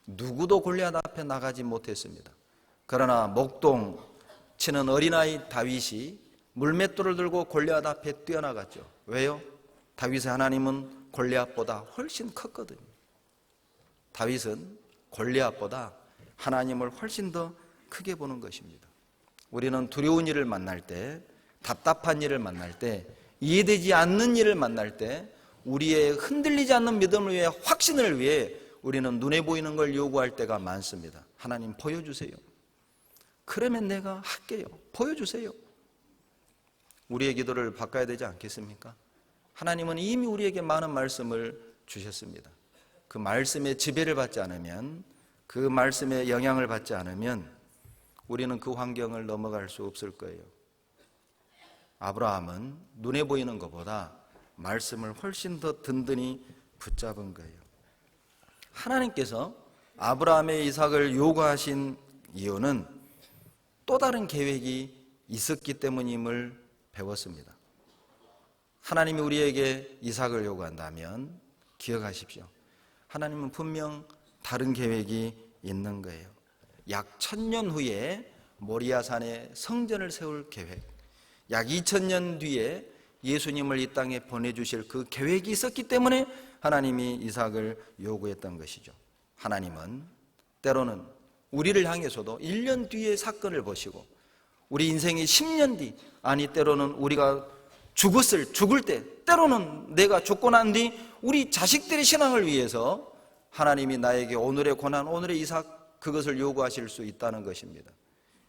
누구도 골리앗 앞에 나가지 못했습니다. 그러나 목동 치는 어린아이 다윗이 물맷돌을 들고 골리앗 앞에 뛰어나갔죠. 왜요? 다윗의 하나님은 골리앗보다 훨씬 컸거든요. 다윗은 골리앗보다 하나님을 훨씬 더 크게 보는 것입니다. 우리는 두려운 일을 만날 때, 답답한 일을 만날 때, 이해되지 않는 일을 만날 때 우리의 흔들리지 않는 믿음을 위해, 확신을 위해 우리는 눈에 보이는 걸 요구할 때가 많습니다. 하나님 보여주세요. 그러면 내가 할게요. 보여주세요. 우리의 기도를 바꿔야 되지 않겠습니까? 하나님은 이미 우리에게 많은 말씀을 주셨습니다. 그 말씀의 지배를 받지 않으면, 그 말씀의 영향을 받지 않으면 우리는 그 환경을 넘어갈 수 없을 거예요. 아브라함은 눈에 보이는 것보다 말씀을 훨씬 더 든든히 붙잡은 거예요. 하나님께서 아브라함의 이삭을 요구하신 이유는 또 다른 계획이 있었기 때문임을 배웠습니다. 하나님이 우리에게 이삭을 요구한다면 기억하십시오. 하나님은 분명 다른 계획이 있는 거예요. 약 1000년 후에 모리아산에 성전을 세울 계획, 약 2000년 뒤에 예수님을 이 땅에 보내주실 그 계획이 있었기 때문에 하나님이 이삭을 요구했던 것이죠. 하나님은 때로는 우리를 향해서도 1년 뒤의 사건을 보시고 우리 인생의 10년 뒤, 아니 때로는 우리가 죽을 때, 때로는 내가 죽고 난 뒤 우리 자식들의 신앙을 위해서 하나님이 나에게 오늘의 고난, 오늘의 이삭, 그것을 요구하실 수 있다는 것입니다.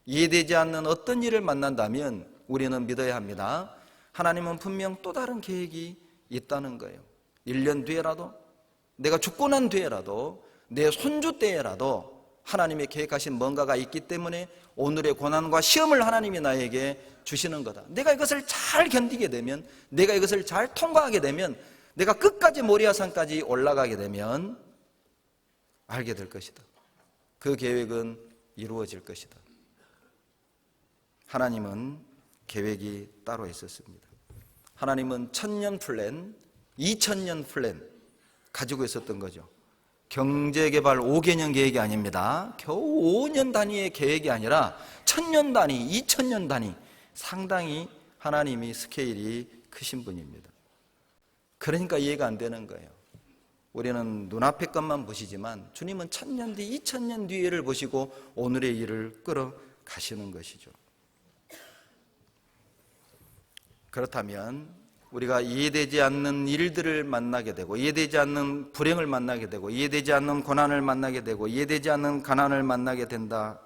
이해되지 않는 어떤 일을 만난다면 우리는 믿어야 합니다. 하나님은 분명 또 다른 계획이 있다는 거예요. 1년 뒤에라도, 내가 죽고 난 뒤에라도, 내 손주 때에라도 하나님의 계획하신 뭔가가 있기 때문에 오늘의 고난과 시험을 하나님이 나에게 주시는 거다. 내가 이것을 잘 견디게 되면, 내가 이것을 잘 통과하게 되면, 내가 끝까지 모리아산까지 올라가게 되면 알게 될 것이다. 그 계획은 이루어질 것이다. 하나님은 계획이 따로 있었습니다. 하나님은 1000년 플랜, 2000년 플랜 가지고 있었던 거죠. 경제개발 5개년 계획이 아닙니다. 겨우 5년 단위의 계획이 아니라 1000년 단위, 2000년 단위, 상당히 하나님이 스케일이 크신 분입니다. 그러니까 이해가 안 되는 거예요. 우리는 눈앞의 것만 보시지만 주님은 1000년 뒤, 2000년 뒤를 보시고 오늘의 일을 끌어가시는 것이죠. 그렇다면 우리가 이해되지 않는 일들을 만나게 되고, 이해되지 않는 불행을 만나게 되고, 이해되지 않는 고난을 만나게 되고, 이해되지 않는 가난을 만나게 된다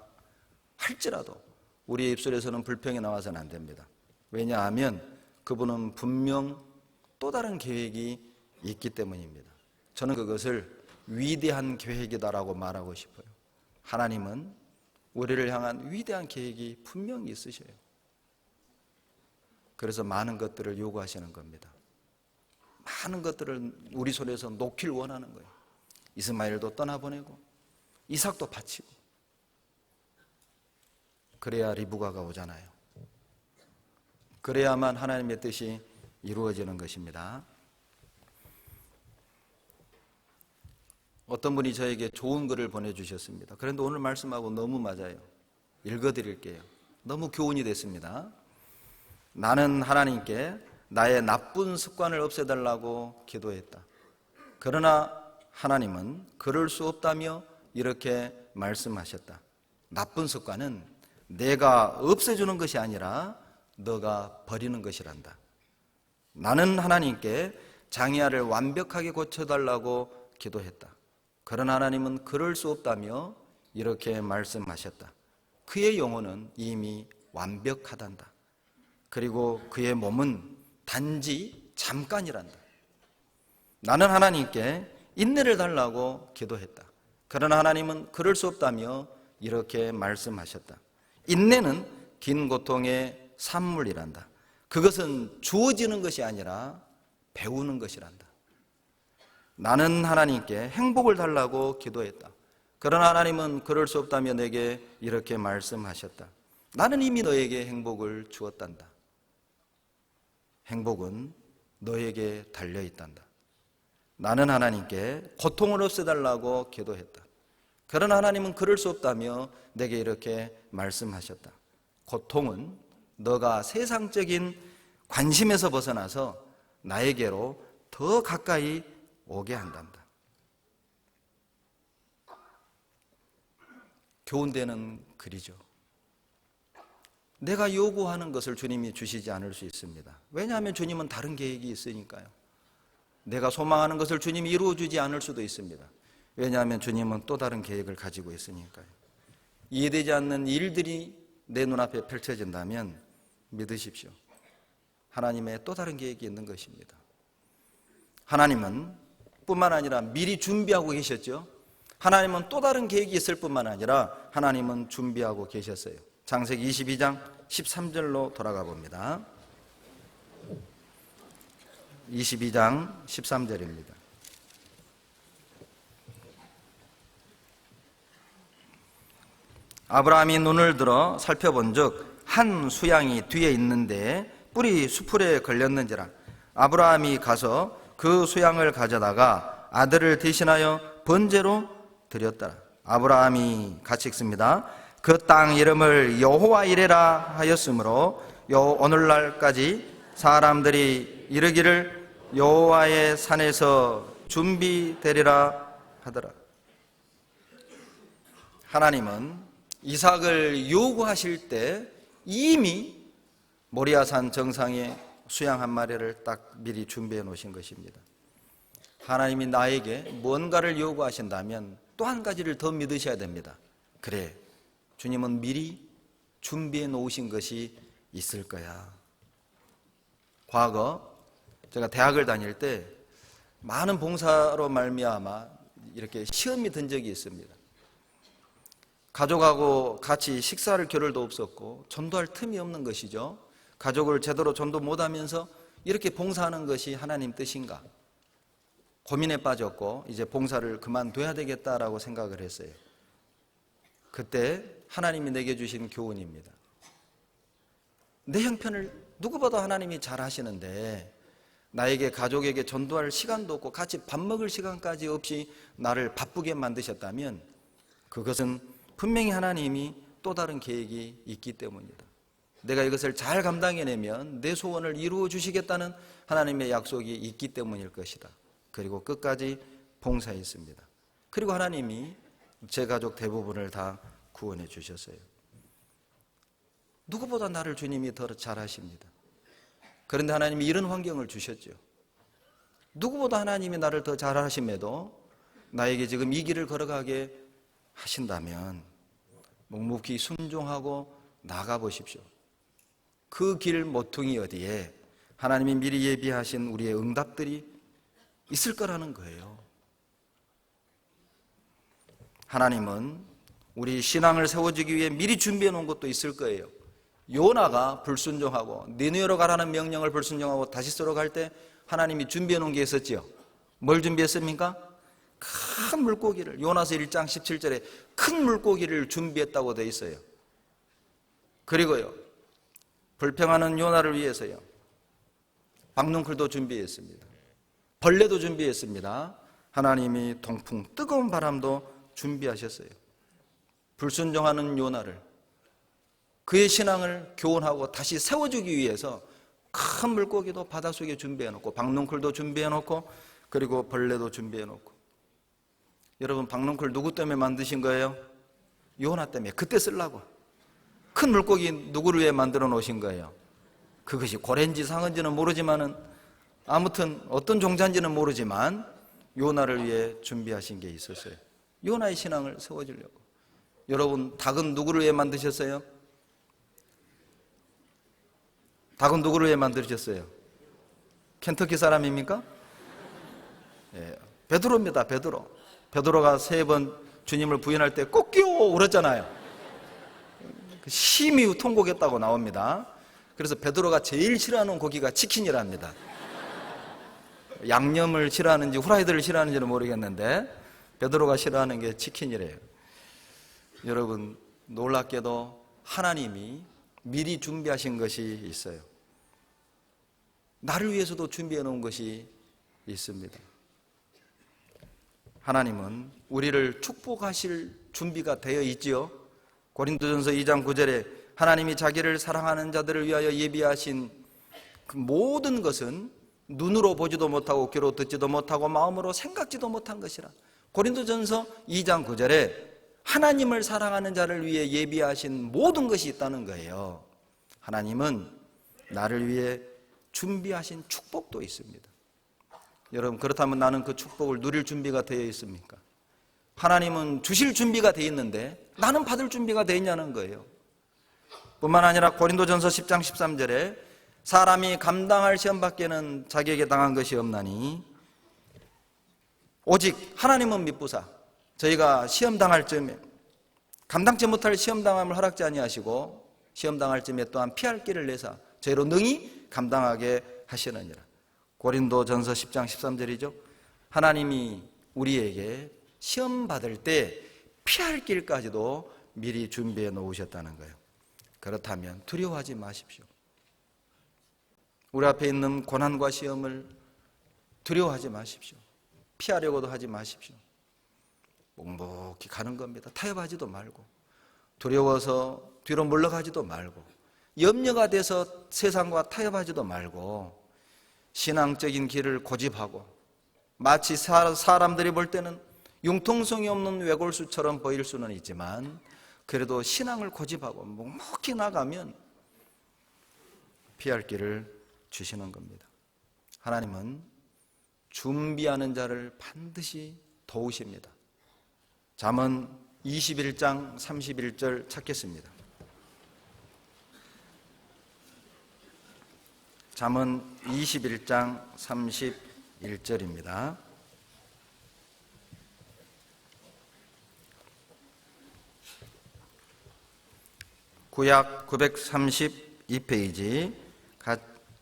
할지라도 우리의 입술에서는 불평이 나와서는 안 됩니다. 왜냐하면 그분은 분명 또 다른 계획이 있기 때문입니다. 저는 그것을 위대한 계획이다라고 말하고 싶어요. 하나님은 우리를 향한 위대한 계획이 분명히 있으셔요. 그래서 많은 것들을 요구하시는 겁니다. 많은 것들을 우리 손에서 놓길 원하는 거예요. 이스마엘도 떠나보내고 이삭도 바치고, 그래야 리브가가 오잖아요. 그래야만 하나님의 뜻이 이루어지는 것입니다. 어떤 분이 저에게 좋은 글을 보내주셨습니다. 그런데 오늘 말씀하고 너무 맞아요. 읽어드릴게요. 너무 교훈이 됐습니다. 나는 하나님께 나의 나쁜 습관을 없애달라고 기도했다. 그러나 하나님은 그럴 수 없다며 이렇게 말씀하셨다. 나쁜 습관은 내가 없애주는 것이 아니라 너가 버리는 것이란다. 나는 하나님께 장애아를 완벽하게 고쳐달라고 기도했다. 그러나 하나님은 그럴 수 없다며 이렇게 말씀하셨다. 그의 영혼은 이미 완벽하단다. 그리고 그의 몸은 단지 잠깐이란다. 나는 하나님께 인내를 달라고 기도했다. 그러나 하나님은 그럴 수 없다며 이렇게 말씀하셨다. 인내는 긴 고통의 산물이란다. 그것은 주어지는 것이 아니라 배우는 것이란다. 나는 하나님께 행복을 달라고 기도했다. 그러나 하나님은 그럴 수 없다며 내게 이렇게 말씀하셨다. 나는 이미 너에게 행복을 주었단다. 행복은 너에게 달려있단다. 나는 하나님께 고통을 없애달라고 기도했다. 그러나 하나님은 그럴 수 없다며 내게 이렇게 말씀하셨다. 고통은 너가 세상적인 관심에서 벗어나서 나에게로 더 가까이 오게 한단다. 교훈되는 글이죠. 내가 요구하는 것을 주님이 주시지 않을 수 있습니다. 왜냐하면 주님은 다른 계획이 있으니까요. 내가 소망하는 것을 주님이 이루어주지 않을 수도 있습니다. 왜냐하면 주님은 또 다른 계획을 가지고 있으니까요. 이해되지 않는 일들이 내 눈앞에 펼쳐진다면 믿으십시오. 하나님의 또 다른 계획이 있는 것입니다. 하나님은 뿐만 아니라 미리 준비하고 계셨죠. 하나님은 또 다른 계획이 있을 뿐만 아니라 하나님은 준비하고 계셨어요. 창세기 22장 13절로 돌아가 봅니다. 22장 13절입니다. 아브라함이 눈을 들어 살펴본즉 한 수양이 뒤에 있는데 뿔이 수풀에 걸렸는지라. 아브라함이 가서 그 수양을 가져다가 아들을 대신하여 번제로 드렸더라. 아브라함이 같이 읽습니다. 그 땅 이름을 여호와 이레라 하였으므로 오늘날까지 사람들이 이르기를 여호와의 산에서 준비되리라 하더라. 하나님은 이삭을 요구하실 때 이미 모리아산 정상에 수양 한 마리를 딱 미리 준비해 놓으신 것입니다. 하나님이 나에게 뭔가를 요구하신다면 또 한 가지를 더 믿으셔야 됩니다. 그래, 주님은 미리 준비해 놓으신 것이 있을 거야. 과거 제가 대학을 다닐 때 많은 봉사로 말미암아 이렇게 시험이 든 적이 있습니다. 가족하고 같이 식사를 겨를도 없었고 전도할 틈이 없는 것이죠. 가족을 제대로 전도 못하면서 이렇게 봉사하는 것이 하나님 뜻인가? 고민에 빠졌고 이제 봉사를 그만둬야 되겠다라고 생각을 했어요. 그때 하나님이 내게 주신 교훈입니다. 내 형편을 누구보다 하나님이 잘 하시는데 나에게 가족에게 전도할 시간도 없고 같이 밥 먹을 시간까지 없이 나를 바쁘게 만드셨다면 그것은 분명히 하나님이 또 다른 계획이 있기 때문이다. 내가 이것을 잘 감당해내면 내 소원을 이루어 주시겠다는 하나님의 약속이 있기 때문일 것이다. 그리고 끝까지 봉사했습니다. 그리고 하나님이 제 가족 대부분을 다 구원해 주셨어요. 누구보다 나를 주님이 더 잘하십니다. 그런데 하나님이 이런 환경을 주셨죠. 누구보다 하나님이 나를 더 잘하심에도 나에게 지금 이 길을 걸어가게 하신다면 묵묵히 순종하고 나가보십시오. 그 길 모퉁이 어디에 하나님이 미리 예비하신 우리의 응답들이 있을 거라는 거예요. 하나님은 우리 신앙을 세워주기 위해 미리 준비해 놓은 것도 있을 거예요. 요나가 불순종하고 니느웨로 가라는 명령을 불순종하고 다시스로 갈 때 하나님이 준비해 놓은 게 있었지요. 뭘 준비했습니까? 큰 물고기를, 요나서 1장 17절에 큰 물고기를 준비했다고 되어 있어요. 그리고요, 불평하는 요나를 위해서요, 박넝쿨도 준비했습니다. 벌레도 준비했습니다. 하나님이 동풍, 뜨거운 바람도 준비하셨어요. 불순종하는 요나를, 그의 신앙을 교훈하고 다시 세워주기 위해서 큰 물고기도 바닷속에 준비해놓고 박넝쿨도 준비해놓고 그리고 벌레도 준비해놓고. 여러분, 박넝쿨 누구 때문에 만드신 거예요? 요나 때문에. 그때 쓰려고. 큰 물고기 누구를 위해 만들어 놓으신 거예요? 그것이 고래인지 상어인지는 모르지만은, 아무튼 어떤 종자인지는 모르지만 요나를 위해 준비하신 게 있었어요. 요나의 신앙을 세워주려고. 여러분, 닭은 누구를 위해 만드셨어요? 닭은 누구를 위해 만드셨어요? 켄터키 사람입니까? 예, 베드로입니다. 베드로가 3번 주님을 부인할 때 꼭 끼워 울었잖아요. 심히 통곡했다고 나옵니다. 그래서 베드로가 제일 싫어하는 고기가 치킨이랍니다. 양념을 싫어하는지 후라이드를 싫어하는지는 모르겠는데 베드로가 싫어하는 게 치킨이래요. 여러분, 놀랍게도 하나님이 미리 준비하신 것이 있어요. 나를 위해서도 준비해 놓은 것이 있습니다. 하나님은 우리를 축복하실 준비가 되어 있지요. 고린도전서 2장 9절에 하나님이 자기를 사랑하는 자들을 위하여 예비하신 그 모든 것은 눈으로 보지도 못하고 귀로 듣지도 못하고 마음으로 생각지도 못한 것이라. 고린도전서 2장 9절에 하나님을 사랑하는 자를 위해 예비하신 모든 것이 있다는 거예요. 하나님은 나를 위해 준비하신 축복도 있습니다. 여러분, 그렇다면 나는 그 축복을 누릴 준비가 되어 있습니까? 하나님은 주실 준비가 되어 있는데 나는 받을 준비가 되어 있냐는 거예요. 뿐만 아니라 고린도전서 10장 13절에 사람이 감당할 시험밖에는 자기에게 당한 것이 없나니 오직 하나님은 미쁘사 저희가 시험당할 쯤에 감당치 못할 시험당함을 허락지 아니하시고 시험당할 쯤에 또한 피할 길을 내사 저희로 능히 감당하게 하시느니라. 고린도전서 10장 13절이죠. 하나님이 우리에게 시험 받을 때 피할 길까지도 미리 준비해 놓으셨다는 거예요. 그렇다면 두려워하지 마십시오. 우리 앞에 있는 고난과 시험을 두려워하지 마십시오. 피하려고도 하지 마십시오. 묵묵히 가는 겁니다. 타협하지도 말고 두려워서 뒤로 물러가지도 말고 염려가 돼서 세상과 타협하지도 말고 신앙적인 길을 고집하고 마치 사람들이 볼 때는 융통성이 없는 외골수처럼 보일 수는 있지만 그래도 신앙을 고집하고 묵묵히 나가면 피할 길을 주시는 겁니다. 하나님은 준비하는 자를 반드시 도우십니다. 잠언 21장 31절 찾겠습니다. 잠언 21장 31절입니다. 구약 932페이지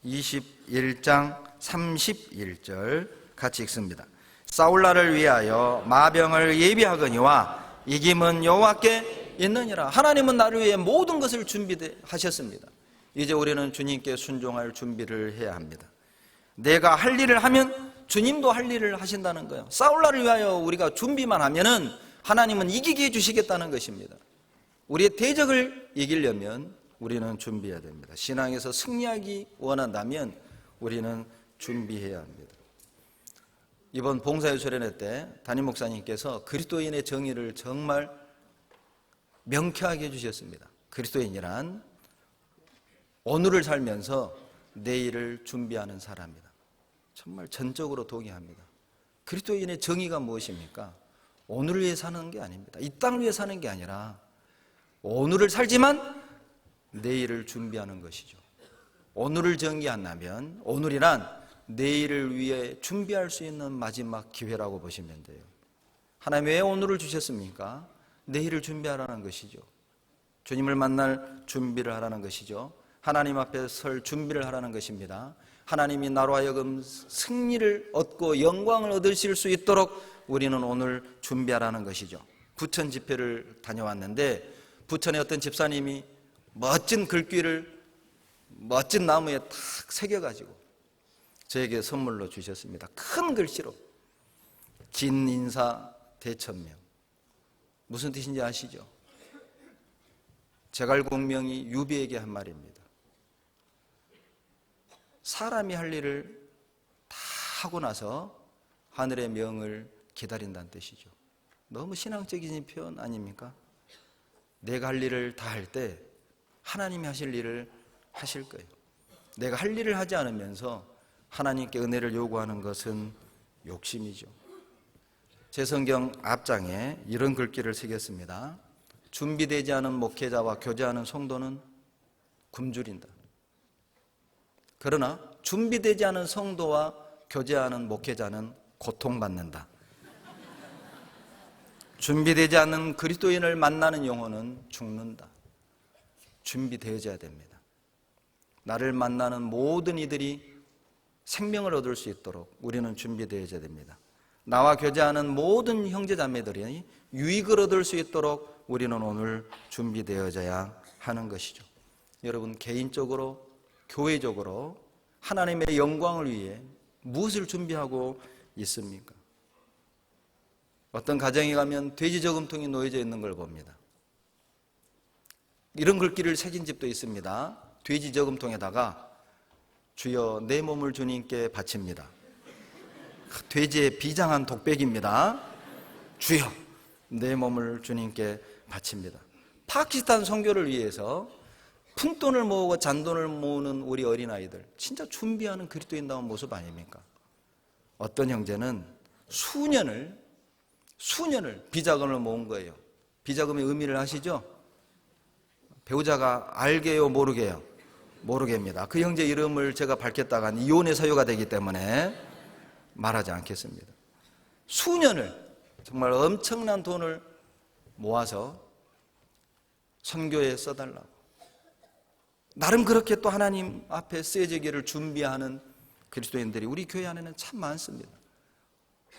21장 31절 같이 읽습니다. 사울나를 위하여 마병을 예비하거니와 이김은 여호와께 있느니라. 하나님은 나를 위해 모든 것을 준비하셨습니다. 이제 우리는 주님께 순종할 준비를 해야 합니다. 내가 할 일을 하면 주님도 할 일을 하신다는 거예요. 사울나를 위하여 우리가 준비만 하면은 하나님은 이기게 해주시겠다는 것입니다. 우리의 대적을 이기려면 우리는 준비해야 됩니다. 신앙에서 승리하기 원한다면 우리는 준비해야 합니다. 이번 봉사의 수련회 때 담임 목사님께서 그리스도인의 정의를 정말 명쾌하게 해주셨습니다. 그리스도인이란 오늘을 살면서 내일을 준비하는 사람이다. 정말 전적으로 동의합니다. 그리스도인의 정의가 무엇입니까? 오늘을 위해 사는 게 아닙니다. 이 땅을 위해 사는 게 아니라 오늘을 살지만 내일을 준비하는 것이죠. 오늘을 정의한다면 오늘이란 내일을 위해 준비할 수 있는 마지막 기회라고 보시면 돼요. 하나님 왜 오늘을 주셨습니까? 내일을 준비하라는 것이죠. 주님을 만날 준비를 하라는 것이죠. 하나님 앞에 설 준비를 하라는 것입니다. 하나님이 나로 하여금 승리를 얻고 영광을 얻으실 수 있도록 우리는 오늘 준비하라는 것이죠. 부천 집회를 다녀왔는데 부천의 어떤 집사님이 멋진 글귀를 멋진 나무에 탁 새겨가지고 저에게 선물로 주셨습니다. 큰 글씨로 진인사 대천명. 무슨 뜻인지 아시죠? 제갈공명이 유비에게 한 말입니다. 사람이 할 일을 다 하고 나서 하늘의 명을 기다린다는 뜻이죠. 너무 신앙적인 표현 아닙니까? 내가 할 일을 다 할 때 하나님이 하실 일을 하실 거예요. 내가 할 일을 하지 않으면서 하나님께 은혜를 요구하는 것은 욕심이죠. 제 성경 앞장에 이런 글귀를 새겼습니다. 준비되지 않은 목회자와 교제하는 성도는 굶주린다. 그러나 준비되지 않은 성도와 교제하는 목회자는 고통받는다. 준비되지 않은 그리스도인을 만나는 영혼은 죽는다. 준비되어져야 됩니다. 나를 만나는 모든 이들이 생명을 얻을 수 있도록 우리는 준비되어져야 됩니다. 나와 교제하는 모든 형제자매들이 유익을 얻을 수 있도록 우리는 오늘 준비되어져야 하는 것이죠. 여러분 개인적으로 교회적으로 하나님의 영광을 위해 무엇을 준비하고 있습니까? 어떤 가정에 가면 돼지 저금통이 놓여져 있는 걸 봅니다. 이런 글귀를 새긴 집도 있습니다. 돼지 저금통에다가 주여 내 몸을 주님께 바칩니다. 돼지의 비장한 독백입니다. 주여 내 몸을 주님께 바칩니다. 파키스탄 선교를 위해서 푼돈을 모으고 잔돈을 모으는 우리 어린아이들, 진짜 준비하는 그리스도인다운 모습 아닙니까? 어떤 형제는 수년을 비자금을 모은 거예요. 비자금의 의미를 아시죠? 배우자가 알게요, 모르게요? 모르게입니다. 그 형제 이름을 제가 밝혔다간 이혼의 사유가 되기 때문에 말하지 않겠습니다. 수년을 정말 엄청난 돈을 모아서 선교에 써달라고, 나름 그렇게 또 하나님 앞에 쓰여지기를 준비하는 그리스도인들이 우리 교회 안에는 참 많습니다.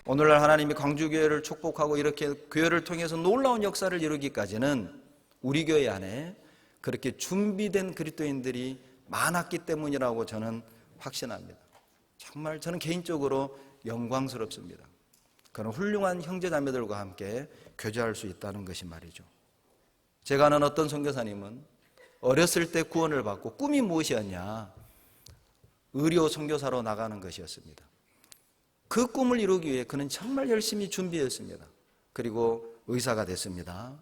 오늘날 하나님이 광주교회를 축복하고 이렇게 교회를 통해서 놀라운 역사를 이루기까지는 우리 교회 안에 그렇게 준비된 그리스도인들이 많았기 때문이라고 저는 확신합니다. 정말 저는 개인적으로 영광스럽습니다. 그런 훌륭한 형제자매들과 함께 교제할 수 있다는 것이 말이죠. 제가 아는 어떤 선교사님은 어렸을 때 구원을 받고 꿈이 무엇이었냐? 의료 선교사로 나가는 것이었습니다. 그 꿈을 이루기 위해 그는 정말 열심히 준비했습니다. 그리고 의사가 됐습니다.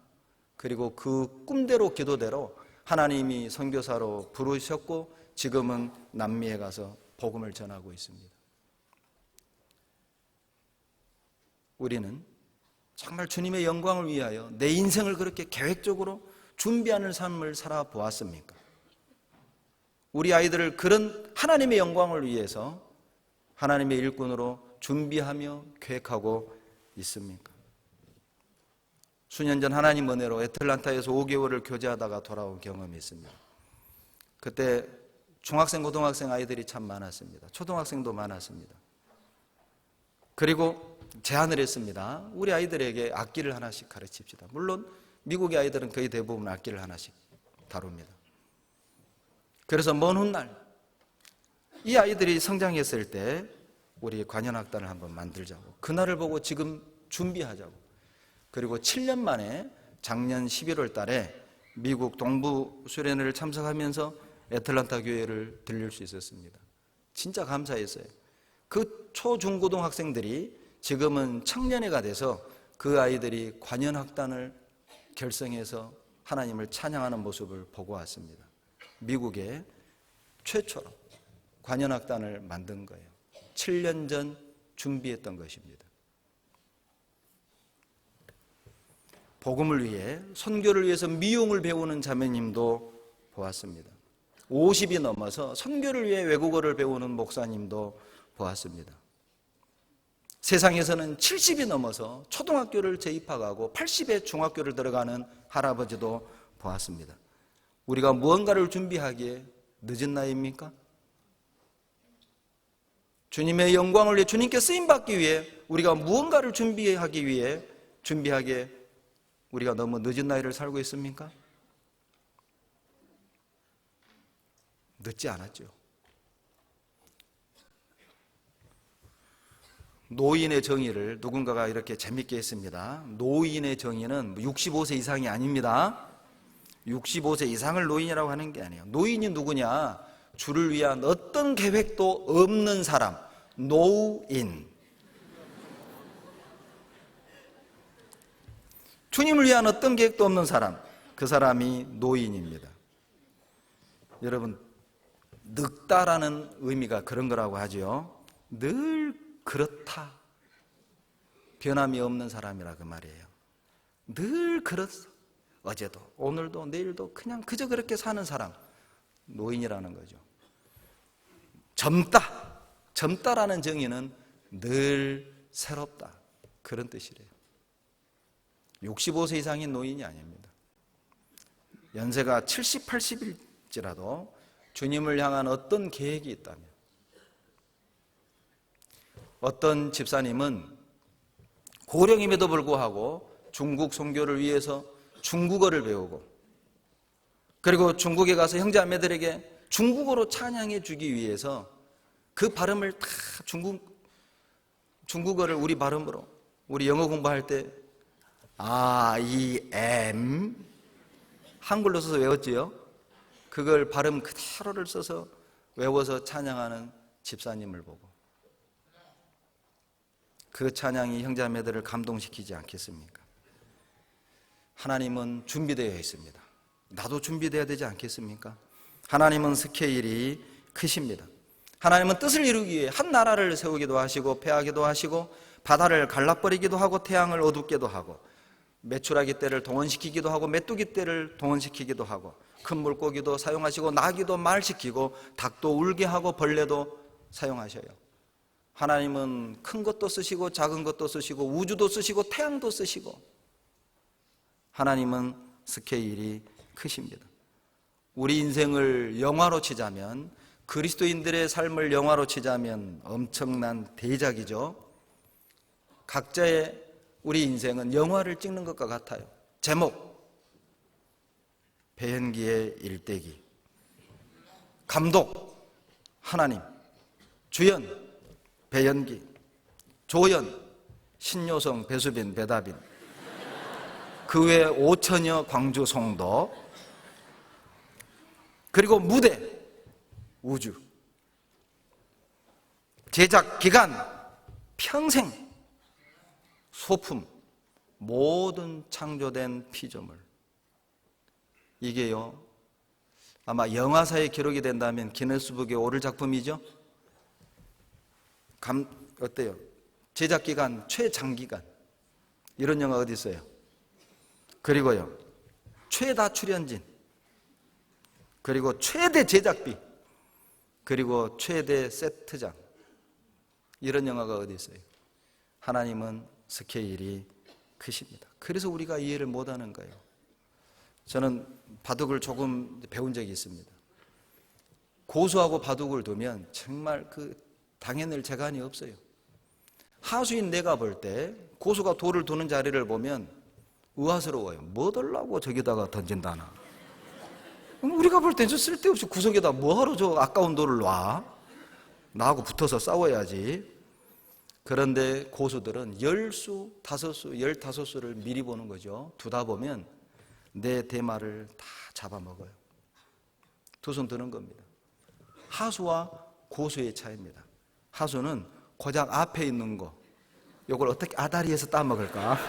그리고 그 꿈대로 기도대로 하나님이 선교사로 부르셨고 지금은 남미에 가서 복음을 전하고 있습니다. 우리는 정말 주님의 영광을 위하여 내 인생을 그렇게 계획적으로 준비하는 삶을 살아보았습니까? 우리 아이들을 그런 하나님의 영광을 위해서 하나님의 일꾼으로 준비하며 계획하고 있습니까? 수년 전 하나님 은혜로 애틀란타에서 5개월을 교제하다가 돌아온 경험이 있습니다. 그때 중학생, 고등학생 아이들이 참 많았습니다. 초등학생도 많았습니다. 그리고 제안을 했습니다. 우리 아이들에게 악기를 하나씩 가르칩시다. 물론 미국의 아이들은 거의 대부분 악기를 하나씩 다룹니다. 그래서 먼 훗날 이 아이들이 성장했을 때 우리 관현악단을 한번 만들자고, 그날을 보고 지금 준비하자고. 그리고 7년 만에 작년 11월 달에 미국 동부 수련회를 참석하면서 애틀란타 교회를 들릴 수 있었습니다. 진짜 감사했어요. 그 초중고등학생들이 지금은 청년회가 돼서 그 아이들이 관현악단을 결성해서 하나님을 찬양하는 모습을 보고 왔습니다. 미국에 최초로 관현악단을 만든 거예요. 7년 전 준비했던 것입니다. 복음을 위해, 선교를 위해서 미용을 배우는 자매님도 보았습니다. 50이 넘어서 선교를 위해 외국어를 배우는 목사님도 보았습니다. 세상에서는 70이 넘어서 초등학교를 재입학하고 80에 중학교를 들어가는 할아버지도 보았습니다. 우리가 무언가를 준비하기에 늦은 나이입니까? 주님의 영광을 위해, 주님께 쓰임받기 위해 우리가 무언가를 준비하기에 우리가 너무 늦은 나이를 살고 있습니까? 늦지 않았죠. 노인의 정의를 누군가가 이렇게 재밌게 했습니다. 노인의 정의는 65세 이상이 아닙니다. 65세 이상을 노인이라고 하는 게 아니에요. 노인이 누구냐? 주를 위한 어떤 계획도 없는 사람, 노인. 주님을 위한 어떤 계획도 없는 사람, 그 사람이 노인입니다. 여러분, 늙다라는 의미가 그런 거라고 하죠. 늘 그렇다, 변함이 없는 사람이라 그 말이에요. 늘 그렇소. 어제도 오늘도 내일도 그냥 그저 그렇게 사는 사람, 노인이라는 거죠. 젊다라는 정의는 늘 새롭다, 그런 뜻이래요. 65세 이상인 노인이 아닙니다. 연세가 70, 80일지라도 주님을 향한 어떤 계획이 있다면, 어떤 집사님은 고령임에도 불구하고 중국 선교를 위해서 중국어를 배우고, 그리고 중국에 가서 형제자매들에게 중국어로 찬양해 주기 위해서 그 발음을 다 중국어를 우리 발음으로, 우리 영어 공부할 때 I am 한글로 써서 외웠지요. 그걸 발음 그대로를 써서 외워서 찬양하는 집사님을 보고 그 찬양이 형제자매들을 감동시키지 않겠습니까? 하나님은 준비되어 있습니다. 나도 준비되어야 되지 않겠습니까? 하나님은 스케일이 크십니다. 하나님은 뜻을 이루기 위해 한 나라를 세우기도 하시고 패하기도 하시고 바다를 갈라버리기도 하고 태양을 어둡게도 하고 메추라기 떼를 동원시키기도 하고 메뚜기 떼를 동원시키기도 하고 큰 물고기도 사용하시고 나귀도 말시키고 닭도 울게 하고 벌레도 사용하셔요. 하나님은 큰 것도 쓰시고 작은 것도 쓰시고 우주도 쓰시고 태양도 쓰시고 하나님은 스케일이 크십니다. 우리 인생을 영화로 치자면, 그리스도인들의 삶을 영화로 치자면 엄청난 대작이죠. 각자의 우리 인생은 영화를 찍는 것과 같아요. 제목, 배현기의 일대기. 감독, 하나님. 주연, 배현기. 조연, 신요성, 배수빈, 배다빈. 그 외에 5천여 광주 송도. 그리고 무대, 우주. 제작 기간, 평생. 소품, 모든 창조된 피조물. 이게요, 아마 영화사에 기록이 된다면 기네스북에 오를 작품이죠. 어때요? 제작기간 최장기간, 이런 영화 어디 있어요? 그리고요, 최다 출연진, 그리고 최대 제작비, 그리고 최대 세트장, 이런 영화가 어디 있어요? 하나님은 스케일이 크십니다. 그래서 우리가 이해를 못하는 거예요. 저는 바둑을 조금 배운 적이 있습니다. 고수하고 바둑을 두면 정말 당해낼 재간이 없어요. 하수인 내가 볼 때 고수가 돌을 두는 자리를 보면 의아스러워요. 뭐 달라고 저기다가 던진다나. 우리가 볼 때 저 쓸데없이 구석에다 뭐하러 저 아까운 돌을 놔? 나하고 붙어서 싸워야지. 그런데 고수들은 10수, 5수, 15수를 미리 보는 거죠. 두다 보면 내 대마를 다 잡아먹어요. 두 손 드는 겁니다. 하수와 고수의 차이입니다. 하수는 고작 앞에 있는 거, 요걸 어떻게 아다리에서 따먹을까?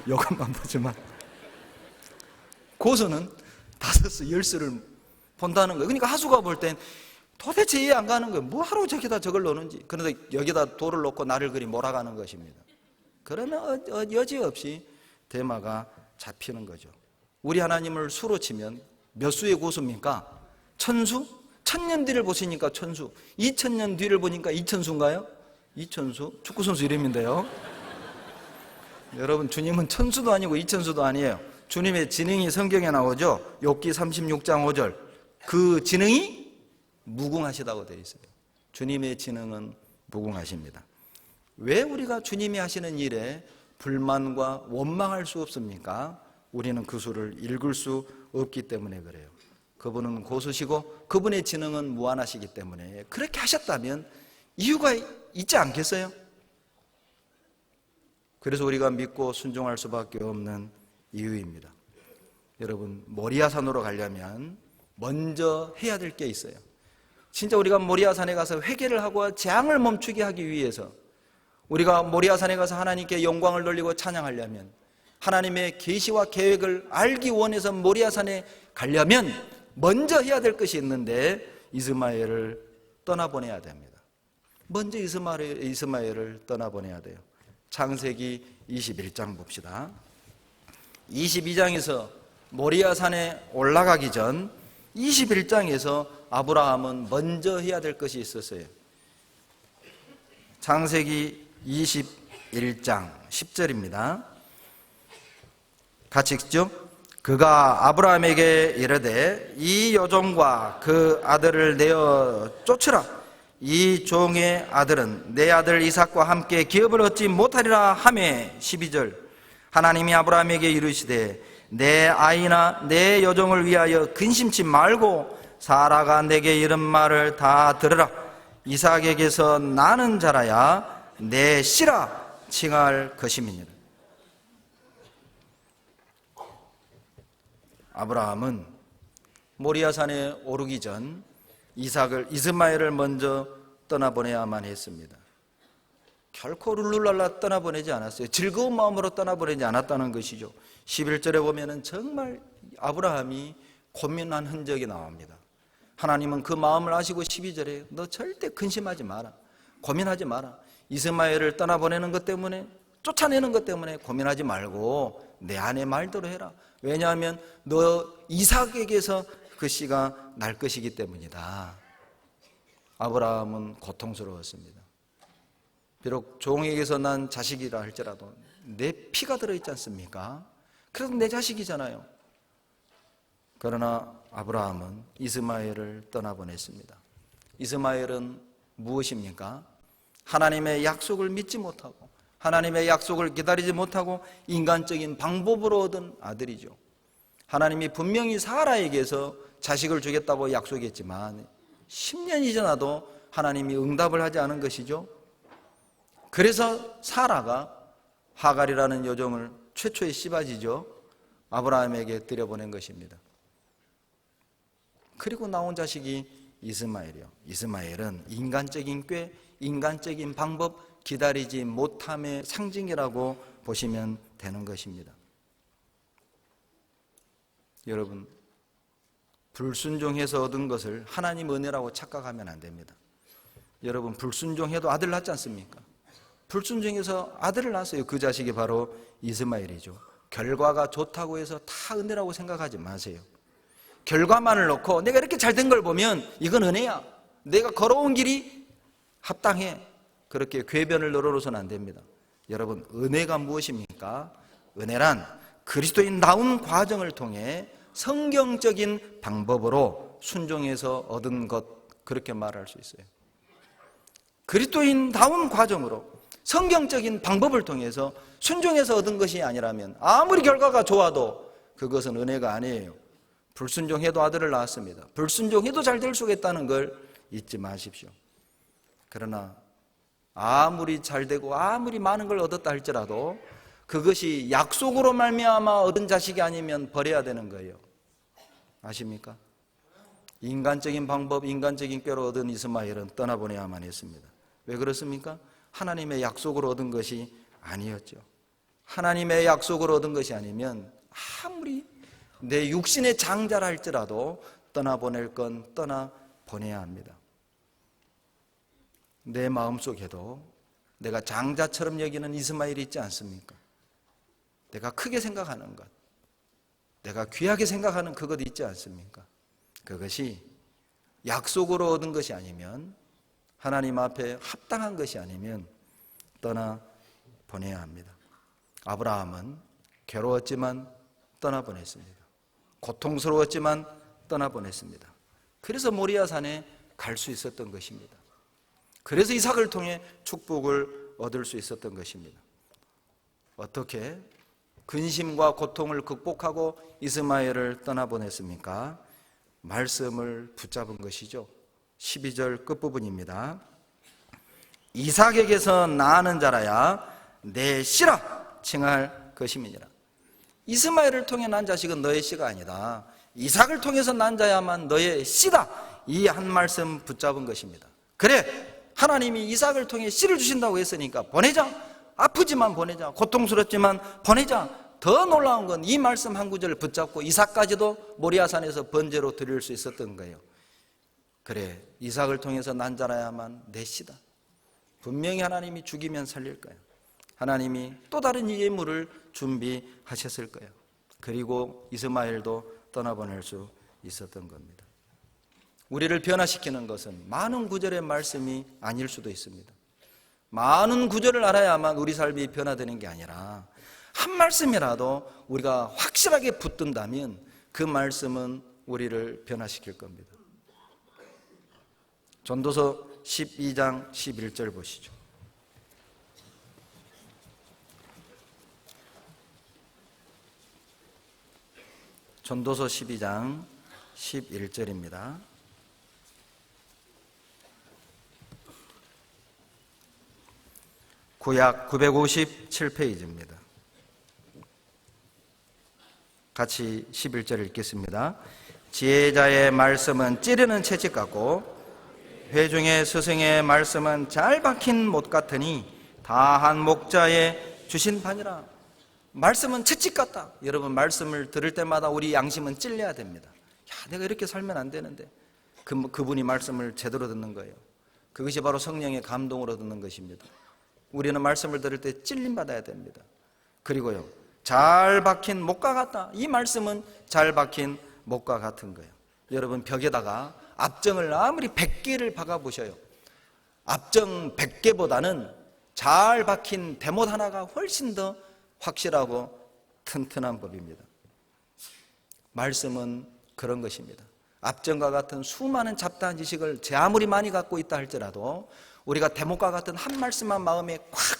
요것만 보지만, 고수는 5수, 10수를 본다는 거예요. 그러니까 하수가 볼 땐 도대체 이해 안 가는 거예요. 뭐하러 저기다 저걸 넣는지. 그런데 여기다 돌을 놓고 나를 그리 몰아가는 것입니다. 그러면 여지없이 대마가 잡히는 거죠. 우리 하나님을 수로 치면 몇 수의 고수입니까? 1000수? 1000년 뒤를 보시니까 1000수, 2000년 뒤를 보니까 2000수인가요? 2000수? 축구선수 이름인데요. 여러분, 주님은 1000수도 아니고 2000수도 아니에요. 주님의 지능이 성경에 나오죠. 욥기 36장 5절. 그 지능이 무궁하시다고 되어 있어요. 주님의 지능은 무궁하십니다. 왜 우리가 주님이 하시는 일에 불만과 원망할 수 없습니까? 우리는 그 수를 읽을 수 없기 때문에 그래요. 그분은 고수시고 그분의 지능은 무한하시기 때문에 그렇게 하셨다면 이유가 있지 않겠어요? 그래서 우리가 믿고 순종할 수밖에 없는 이유입니다. 여러분, 모리아산으로 가려면 먼저 해야 될 게 있어요. 진짜 우리가 모리아산에 가서 회개를 하고 재앙을 멈추게 하기 위해서, 우리가 모리아산에 가서 하나님께 영광을 돌리고 찬양하려면, 하나님의 계시와 계획을 알기 원해서 모리아산에 가려면 먼저 해야 될 것이 있는데, 이스마엘을 떠나보내야 됩니다. 먼저 이스마엘을 떠나보내야 돼요. 창세기 21장 봅시다. 22장에서 모리아산에 올라가기 전 21장에서 아브라함은 먼저 해야 될 것이 있었어요. 창세기 21장 10절입니다. 같이 읽죠. 그가 아브라함에게 이르되 이 여종과 그 아들을 내어 쫓으라. 이 종의 아들은 내 아들 이삭과 함께 기업을 얻지 못하리라 하매. 12절. 하나님이 아브라함에게 이르시되 내 아이나 내 여종을 위하여 근심치 말고 사라가 내게 이른 말을 다 들으라. 이삭에게서 나는 자라야 내 씨라 칭할 것임이니라. 아브라함은 모리아산에 오르기 전 이스마엘을 먼저 떠나보내야만 했습니다. 결코 룰루랄라 떠나보내지 않았어요. 즐거운 마음으로 떠나보내지 않았다는 것이죠. 11절에 보면은 정말 아브라함이 고민한 흔적이 나옵니다. 하나님은 그 마음을 아시고 12절에 너 절대 근심하지 마라, 고민하지 마라. 이스마엘을 떠나보내는 것 때문에 쫓아내는 것 때문에 고민하지 말고 내 아내 말대로 해라. 왜냐하면 너 이삭에게서 그 씨가 날 것이기 때문이다. 아브라함은 고통스러웠습니다. 비록 종에게서 난 자식이라 할지라도 내 피가 들어있지 않습니까? 그래도 내 자식이잖아요. 그러나 아브라함은 이스마엘을 떠나보냈습니다. 이스마엘은 무엇입니까? 하나님의 약속을 믿지 못하고 하나님의 약속을 기다리지 못하고 인간적인 방법으로 얻은 아들이죠. 하나님이 분명히 사라에게서 자식을 주겠다고 약속했지만 10년이 지나도 하나님이 응답을 하지 않은 것이죠. 그래서 사라가 하갈이라는 여종을 최초의 씨바지죠. 아브라함에게 들여보낸 것입니다. 그리고 나온 자식이 이스마엘이요. 이스마엘은 인간적인 꾀, 인간적인 방법, 기다리지 못함의 상징이라고 보시면 되는 것입니다. 여러분, 불순종해서 얻은 것을 하나님 은혜라고 착각하면 안 됩니다. 여러분, 불순종해도 아들 낳지 않습니까? 불순종해서 아들을 낳았어요. 그 자식이 바로 이스마엘이죠. 결과가 좋다고 해서 다 은혜라고 생각하지 마세요. 결과만을 놓고 내가 이렇게 잘된 걸 보면 이건 은혜야. 내가 걸어온 길이 합당해. 그렇게 궤변을 늘어놓으서는 안 됩니다. 여러분, 은혜가 무엇입니까? 은혜란 그리스도인 나온 과정을 통해 성경적인 방법으로 순종해서 얻은 것, 그렇게 말할 수 있어요. 그리스도인 나온 과정으로 성경적인 방법을 통해서 순종해서 얻은 것이 아니라면 아무리 결과가 좋아도 그것은 은혜가 아니에요. 불순종해도 아들을 낳았습니다. 불순종해도 잘 될 수가 있다는 걸 잊지 마십시오. 그러나 아무리 잘 되고 아무리 많은 걸 얻었다 할지라도 그것이 약속으로 말미암아 얻은 자식이 아니면 버려야 되는 거예요. 아십니까? 인간적인 방법, 인간적인 꾀로 얻은 이스마엘은 떠나보내야만 했습니다. 왜 그렇습니까? 하나님의 약속으로 얻은 것이 아니었죠. 하나님의 약속으로 얻은 것이 아니면 아무리 내 육신의 장자라 할지라도 떠나보낼 건 떠나보내야 합니다. 내 마음속에도 내가 장자처럼 여기는 이스마엘이 있지 않습니까? 내가 크게 생각하는 것, 내가 귀하게 생각하는 그것 있지 않습니까? 그것이 약속으로 얻은 것이 아니면, 하나님 앞에 합당한 것이 아니면 떠나보내야 합니다. 아브라함은 괴로웠지만 떠나보냈습니다. 고통스러웠지만 떠나보냈습니다. 그래서 모리아산에 갈 수 있었던 것입니다. 그래서 이삭을 통해 축복을 얻을 수 있었던 것입니다. 어떻게 근심과 고통을 극복하고 이스마엘을 떠나보냈습니까? 말씀을 붙잡은 것이죠. 12절 끝부분입니다. 이삭에게서 나는 자라야 내 씨라 칭할 것임이니라. 이스마엘을 통해 난 자식은 너의 씨가 아니다. 이삭을 통해서 난 자야만 너의 씨다. 이 한 말씀 붙잡은 것입니다. 그래, 하나님이 이삭을 통해 씨를 주신다고 했으니까 보내자. 아프지만 보내자. 고통스럽지만 보내자. 더 놀라운 건 이 말씀 한 구절을 붙잡고 이삭까지도 모리아산에서 번제로 드릴 수 있었던 거예요. 그래, 이삭을 통해서 난 자라야만 내 씨다. 분명히 하나님이 죽이면 살릴 거예요. 하나님이 또 다른 예물을 준비하셨을 거예요. 그리고 이스마엘도 떠나보낼 수 있었던 겁니다. 우리를 변화시키는 것은 많은 구절의 말씀이 아닐 수도 있습니다. 많은 구절을 알아야만 우리 삶이 변화되는 게 아니라 한 말씀이라도 우리가 확실하게 붙든다면 그 말씀은 우리를 변화시킬 겁니다. 전도서 12장 11절 보시죠. 전도서 12장 11절입니다. 구약 957페이지입니다. 같이 11절을 읽겠습니다. 지혜자의 말씀은 찌르는 채찍 같고 회중의 스승의 말씀은 잘 박힌 못 같으니 다한 목자의 주신 바니라. 말씀은 채찍 같다. 여러분, 말씀을 들을 때마다 우리 양심은 찔려야 됩니다. 야, 내가 이렇게 살면 안 되는데. 그분이 말씀을 제대로 듣는 거예요. 그것이 바로 성령의 감동으로 듣는 것입니다. 우리는 말씀을 들을 때 찔림받아야 됩니다. 그리고요, 잘 박힌 목과 같다. 이 말씀은 잘 박힌 목과 같은 거예요. 여러분, 벽에다가 압정을 아무리 100개를 박아보셔요, 압정 100개보다는 잘 박힌 대못 하나가 훨씬 더 확실하고 튼튼한 법입니다. 말씀은 그런 것입니다. 압정과 같은 수많은 잡다한 지식을 제 아무리 많이 갖고 있다 할지라도 우리가 대목과 같은 한 말씀만 마음에 콱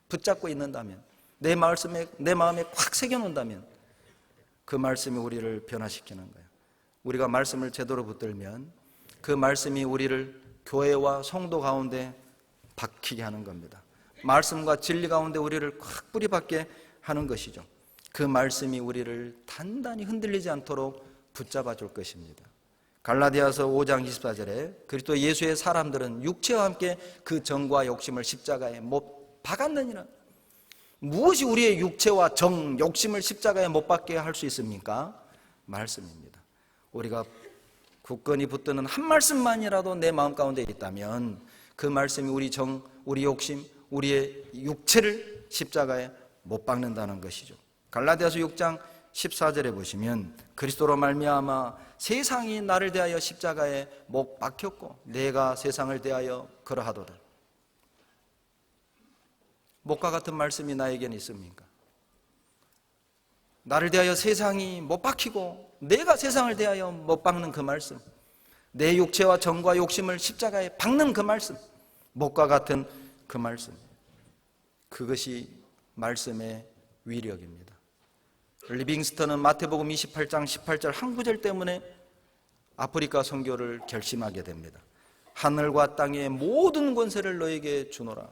붙잡고 있는다면, 내 마음에 콱 새겨놓는다면 그 말씀이 우리를 변화시키는 거예요. 우리가 말씀을 제대로 붙들면 그 말씀이 우리를 교회와 성도 가운데 박히게 하는 겁니다. 말씀과 진리 가운데 우리를 콱 뿌리박게 하는 것이죠. 그 말씀이 우리를 단단히 흔들리지 않도록 붙잡아 줄 것입니다. 갈라디아서 5장 24절에 그리스도 예수의 사람들은 육체와 함께 그 정과 욕심을 십자가에 못 박았느니라. 무엇이 우리의 육체와 정, 욕심을 십자가에 못 박게 할 수 있습니까? 말씀입니다. 우리가 굳건히 붙드는 한 말씀만이라도 내 마음 가운데 있다면 그 말씀이 우리 정, 우리 욕심, 우리의 육체를 십자가에 못 박는다는 것이죠. 갈라디아서 6장 14절에 보시면 그리스도로 말미암아 세상이 나를 대하여 십자가에 못 박혔고 내가 세상을 대하여 그러하도다. 목과 같은 말씀이 나에게는 있습니까? 나를 대하여 세상이 못 박히고 내가 세상을 대하여 못 박는 그 말씀, 내 육체와 정과 욕심을 십자가에 박는 그 말씀, 목과 같은 그 말씀, 그것이 말씀의 위력입니다. 리빙스턴은 마태복음 28장 18절 한 구절 때문에 아프리카 선교를 결심하게 됩니다. 하늘과 땅의 모든 권세를 너에게 주노라.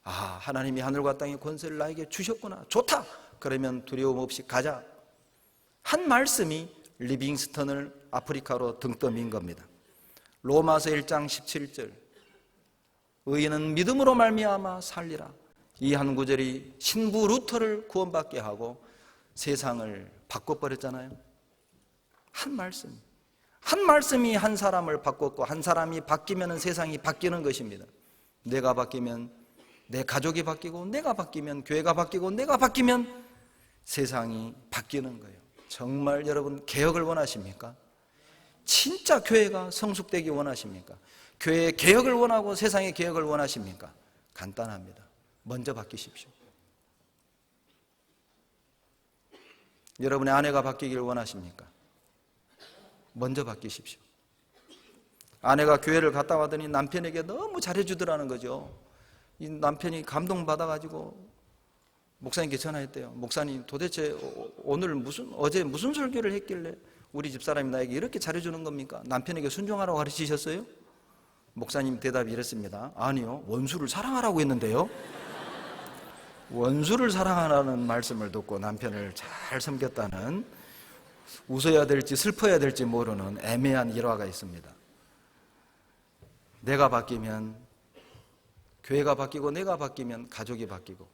아, 하나님이 하늘과 땅의 권세를 나에게 주셨구나. 좋다. 그러면 두려움 없이 가자. 한 말씀이 리빙스턴을 아프리카로 등떠민 겁니다. 로마서 1장 17절 의인은 믿음으로 말미암아 살리라. 이 한 구절이 신부 루터를 구원받게 하고 세상을 바꿔버렸잖아요. 한 말씀, 한 말씀이 한 사람을 바꿨고 한 사람이 바뀌면 세상이 바뀌는 것입니다. 내가 바뀌면 내 가족이 바뀌고, 내가 바뀌면 교회가 바뀌고, 내가 바뀌면 세상이 바뀌는 거예요. 정말 여러분 개혁을 원하십니까? 진짜 교회가 성숙되기 원하십니까? 교회의 개혁을 원하고 세상의 개혁을 원하십니까? 간단합니다. 먼저 바뀌십시오. 여러분의 아내가 바뀌기를 원하십니까? 먼저 바뀌십시오. 아내가 교회를 갔다 와더니 남편에게 너무 잘해주더라는 거죠. 이 남편이 감동받아가지고 목사님께 전화했대요. 목사님, 도대체 어제 무슨 설교를 했길래 우리 집사람이 나에게 이렇게 잘해주는 겁니까? 남편에게 순종하라고 가르치셨어요? 목사님 대답이 이랬습니다. 아니요, 원수를 사랑하라고 했는데요. 원수를 사랑하라는 말씀을 듣고 남편을 잘 섬겼다는, 웃어야 될지 슬퍼야 될지 모르는 애매한 일화가 있습니다. 내가 바뀌면 교회가 바뀌고, 내가 바뀌면 가족이 바뀌고,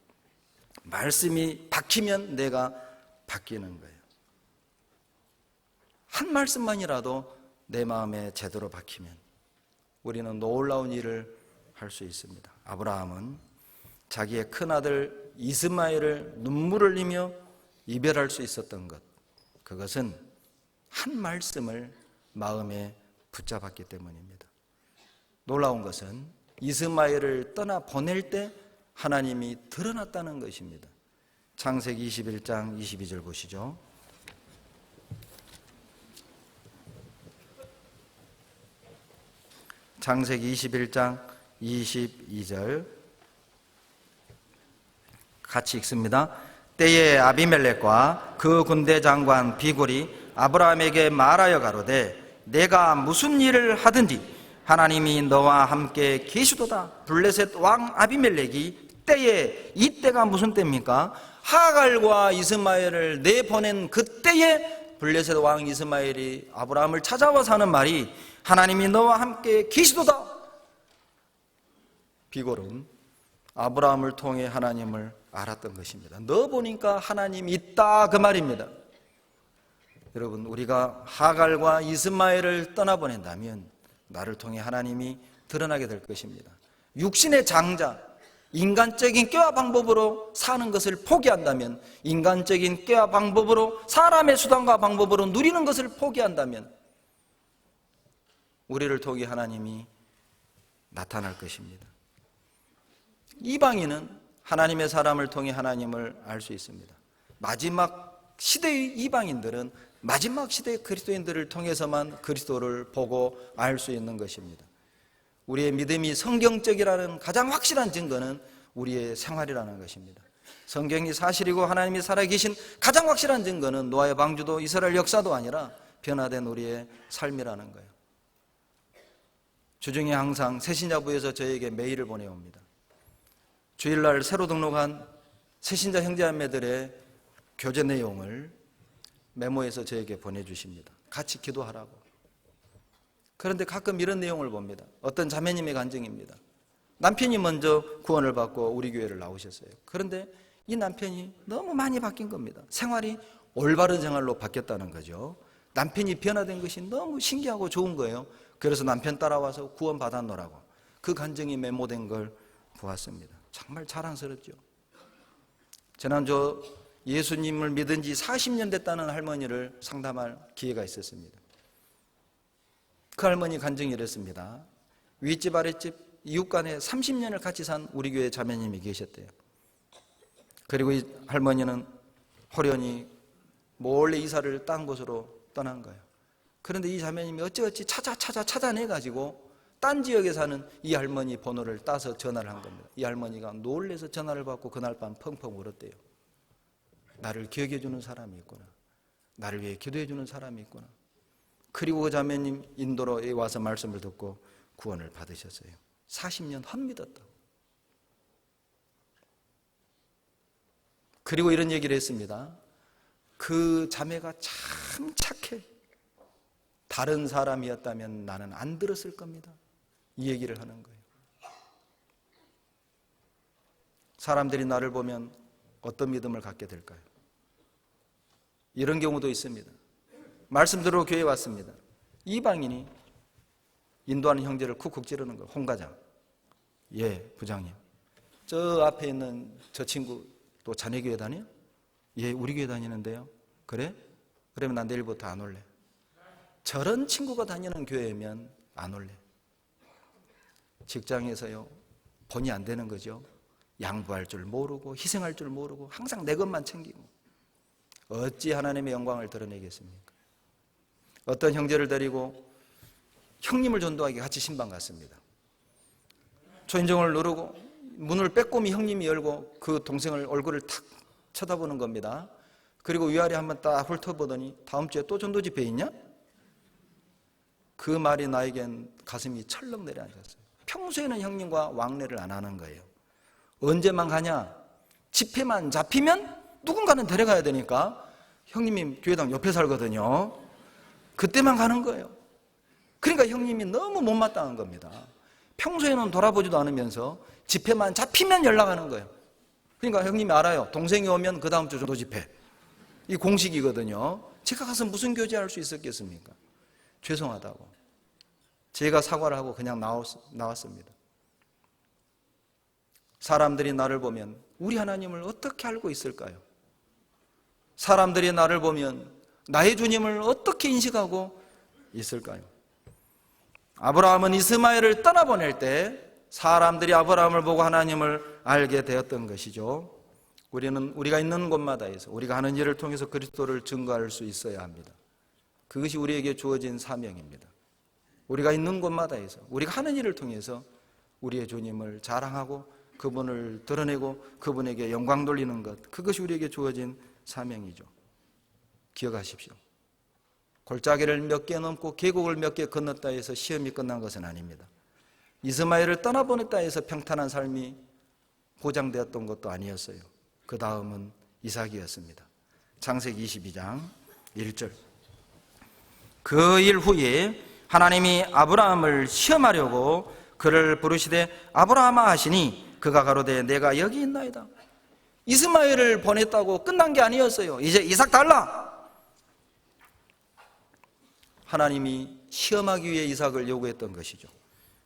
말씀이 박히면 내가 바뀌는 거예요. 한 말씀만이라도 내 마음에 제대로 박히면 우리는 놀라운 일을 할 수 있습니다. 아브라함은 자기의 큰아들 이스마엘을 눈물을 흘리며 이별할 수 있었던 것, 그것은 한 말씀을 마음에 붙잡았기 때문입니다. 놀라운 것은 이스마엘을 떠나 보낼 때 하나님이 드러났다는 것입니다. 창세기 21장 22절 보시죠. 창세기 21장 22절 같이 읽습니다. 때에 아비멜렉과 그 군대 장관 비굴이 아브라함에게 말하여 가로되 내가 무슨 일을 하든지 하나님이 너와 함께 계시도다. 블레셋 왕 아비멜렉이 때에, 이때가 무슨 때입니까? 하갈과 이스마엘을 내보낸 그때에 블레셋 왕 이스마엘이 아브라함을 찾아와서 하는 말이 하나님이 너와 함께 계시도다. 비골은 아브라함을 통해 하나님을 알았던 것입니다. 너 보니까 하나님이 있다, 그 말입니다. 여러분, 우리가 하갈과 이스마엘을 떠나보낸다면 나를 통해 하나님이 드러나게 될 것입니다. 육신의 장자, 인간적인 꾀와 방법으로 사는 것을 포기한다면, 인간적인 꾀와 방법으로 사람의 수단과 방법으로 누리는 것을 포기한다면 우리를 통해 하나님이 나타날 것입니다. 이방인은 하나님의 사람을 통해 하나님을 알 수 있습니다. 마지막 시대의 이방인들은 마지막 시대의 그리스도인들을 통해서만 그리스도를 보고 알 수 있는 것입니다. 우리의 믿음이 성경적이라는 가장 확실한 증거는 우리의 생활이라는 것입니다. 성경이 사실이고 하나님이 살아계신 가장 확실한 증거는 노아의 방주도 이스라엘 역사도 아니라 변화된 우리의 삶이라는 거예요. 주중에 항상 새신자부에서 저에게 메일을 보내옵니다. 주일날 새로 등록한 새신자 형제자매들의 교제 내용을 메모해서 저에게 보내주십니다. 같이 기도하라고. 그런데 가끔 이런 내용을 봅니다. 어떤 자매님의 간증입니다. 남편이 먼저 구원을 받고 우리 교회를 나오셨어요. 그런데 이 남편이 너무 많이 바뀐 겁니다. 생활이 올바른 생활로 바뀌었다는 거죠. 남편이 변화된 것이 너무 신기하고 좋은 거예요. 그래서 남편 따라와서 구원 받았노라고 그 간증이 메모된 걸 보았습니다. 정말 자랑스럽죠. 지난주 예수님을 믿은 지 40년 됐다는 할머니를 상담할 기회가 있었습니다. 그 할머니 간증이 이랬습니다. 윗집 아랫집 이웃 간에 30년을 같이 산 우리 교회 자매님이 계셨대요. 그리고 이 할머니는 호련히 몰래 이사를 딴 곳으로 떠난 거예요. 그런데 이 자매님이 어찌어찌 찾아내가지고 딴 지역에 사는 이 할머니 번호를 따서 전화를 한 겁니다. 이 할머니가 놀래서 전화를 받고 그날 밤 펑펑 울었대요. 나를 기억해주는 사람이 있구나. 나를 위해 기도해주는 사람이 있구나. 그리고 그 자매님 인도로 와서 말씀을 듣고 구원을 받으셨어요. 40년 헛믿었다고. 그리고 이런 얘기를 했습니다. 그 자매가 참 착해. 다른 사람이었다면 나는 안 들었을 겁니다. 이 얘기를 하는 거예요. 사람들이 나를 보면 어떤 믿음을 갖게 될까요? 이런 경우도 있습니다. 말씀 들으러 교회에 왔습니다. 이방인이 인도하는 형제를 쿡쿡 찌르는 거예요. 홍과장. 예, 부장님. 저 앞에 있는 저 친구 또 자네 교회 다녀? 예, 우리 교회 다니는데요. 그래? 그러면 난 내일부터 안 올래. 저런 친구가 다니는 교회면 안 올래. 직장에서요, 본의 안 되는 거죠. 양보할 줄 모르고 희생할 줄 모르고 항상 내 것만 챙기고 어찌 하나님의 영광을 드러내겠습니까? 어떤 형제를 데리고 형님을 전도하기 같이 신방 갔습니다. 초인종을 누르고 문을 빼꼼히 형님이 열고 그 동생을 얼굴을 탁 쳐다보는 겁니다. 그리고 위아래 한번 딱 훑어보더니 다음 주에 또 전도 집회 있냐? 그 말이 나에겐 가슴이 철렁 내려앉았어요. 평소에는 형님과 왕래를 안 하는 거예요. 언제만 가냐? 집회만 잡히면 누군가는 데려가야 되니까 형님이 교회당 옆에 살거든요. 그때만 가는 거예요. 그러니까 형님이 너무 못마땅한 겁니다. 평소에는 돌아보지도 않으면서 집회만 잡히면 연락하는 거예요. 그러니까 형님이 알아요. 동생이 오면 그 다음 주 전도 집회. 이 공식이거든요. 제가 가서 무슨 교제할 수 있었겠습니까? 죄송하다고. 제가 사과를 하고 그냥 나왔습니다. 사람들이 나를 보면 우리 하나님을 어떻게 알고 있을까요? 사람들이 나를 보면 나의 주님을 어떻게 인식하고 있을까요? 아브라함은 이스마엘을 떠나보낼 때 사람들이 아브라함을 보고 하나님을 알게 되었던 것이죠. 우리가 있는 곳마다에서 우리가 하는 일을 통해서 그리스도를 증거할 수 있어야 합니다. 그것이 우리에게 주어진 사명입니다. 우리가 있는 곳마다에서 우리가 하는 일을 통해서 우리의 주님을 자랑하고 그분을 드러내고 그분에게 영광 돌리는 것, 그것이 우리에게 주어진 사명이죠. 기억하십시오. 골짜기를 몇 개 넘고 계곡을 몇 개 건넜다 해서 시험이 끝난 것은 아닙니다. 이스마엘을 떠나보냈다 해서 평탄한 삶이 보장되었던 것도 아니었어요. 그 다음은 이삭이었습니다. 창세기 22장 1절. 그 일 후에 하나님이 아브라함을 시험하려고 그를 부르시되 아브라함아 하시니 그가 가로되 내가 여기 있나이다. 이스마엘을 보냈다고 끝난 게 아니었어요. 이제 이삭 달라. 하나님이 시험하기 위해 이삭을 요구했던 것이죠.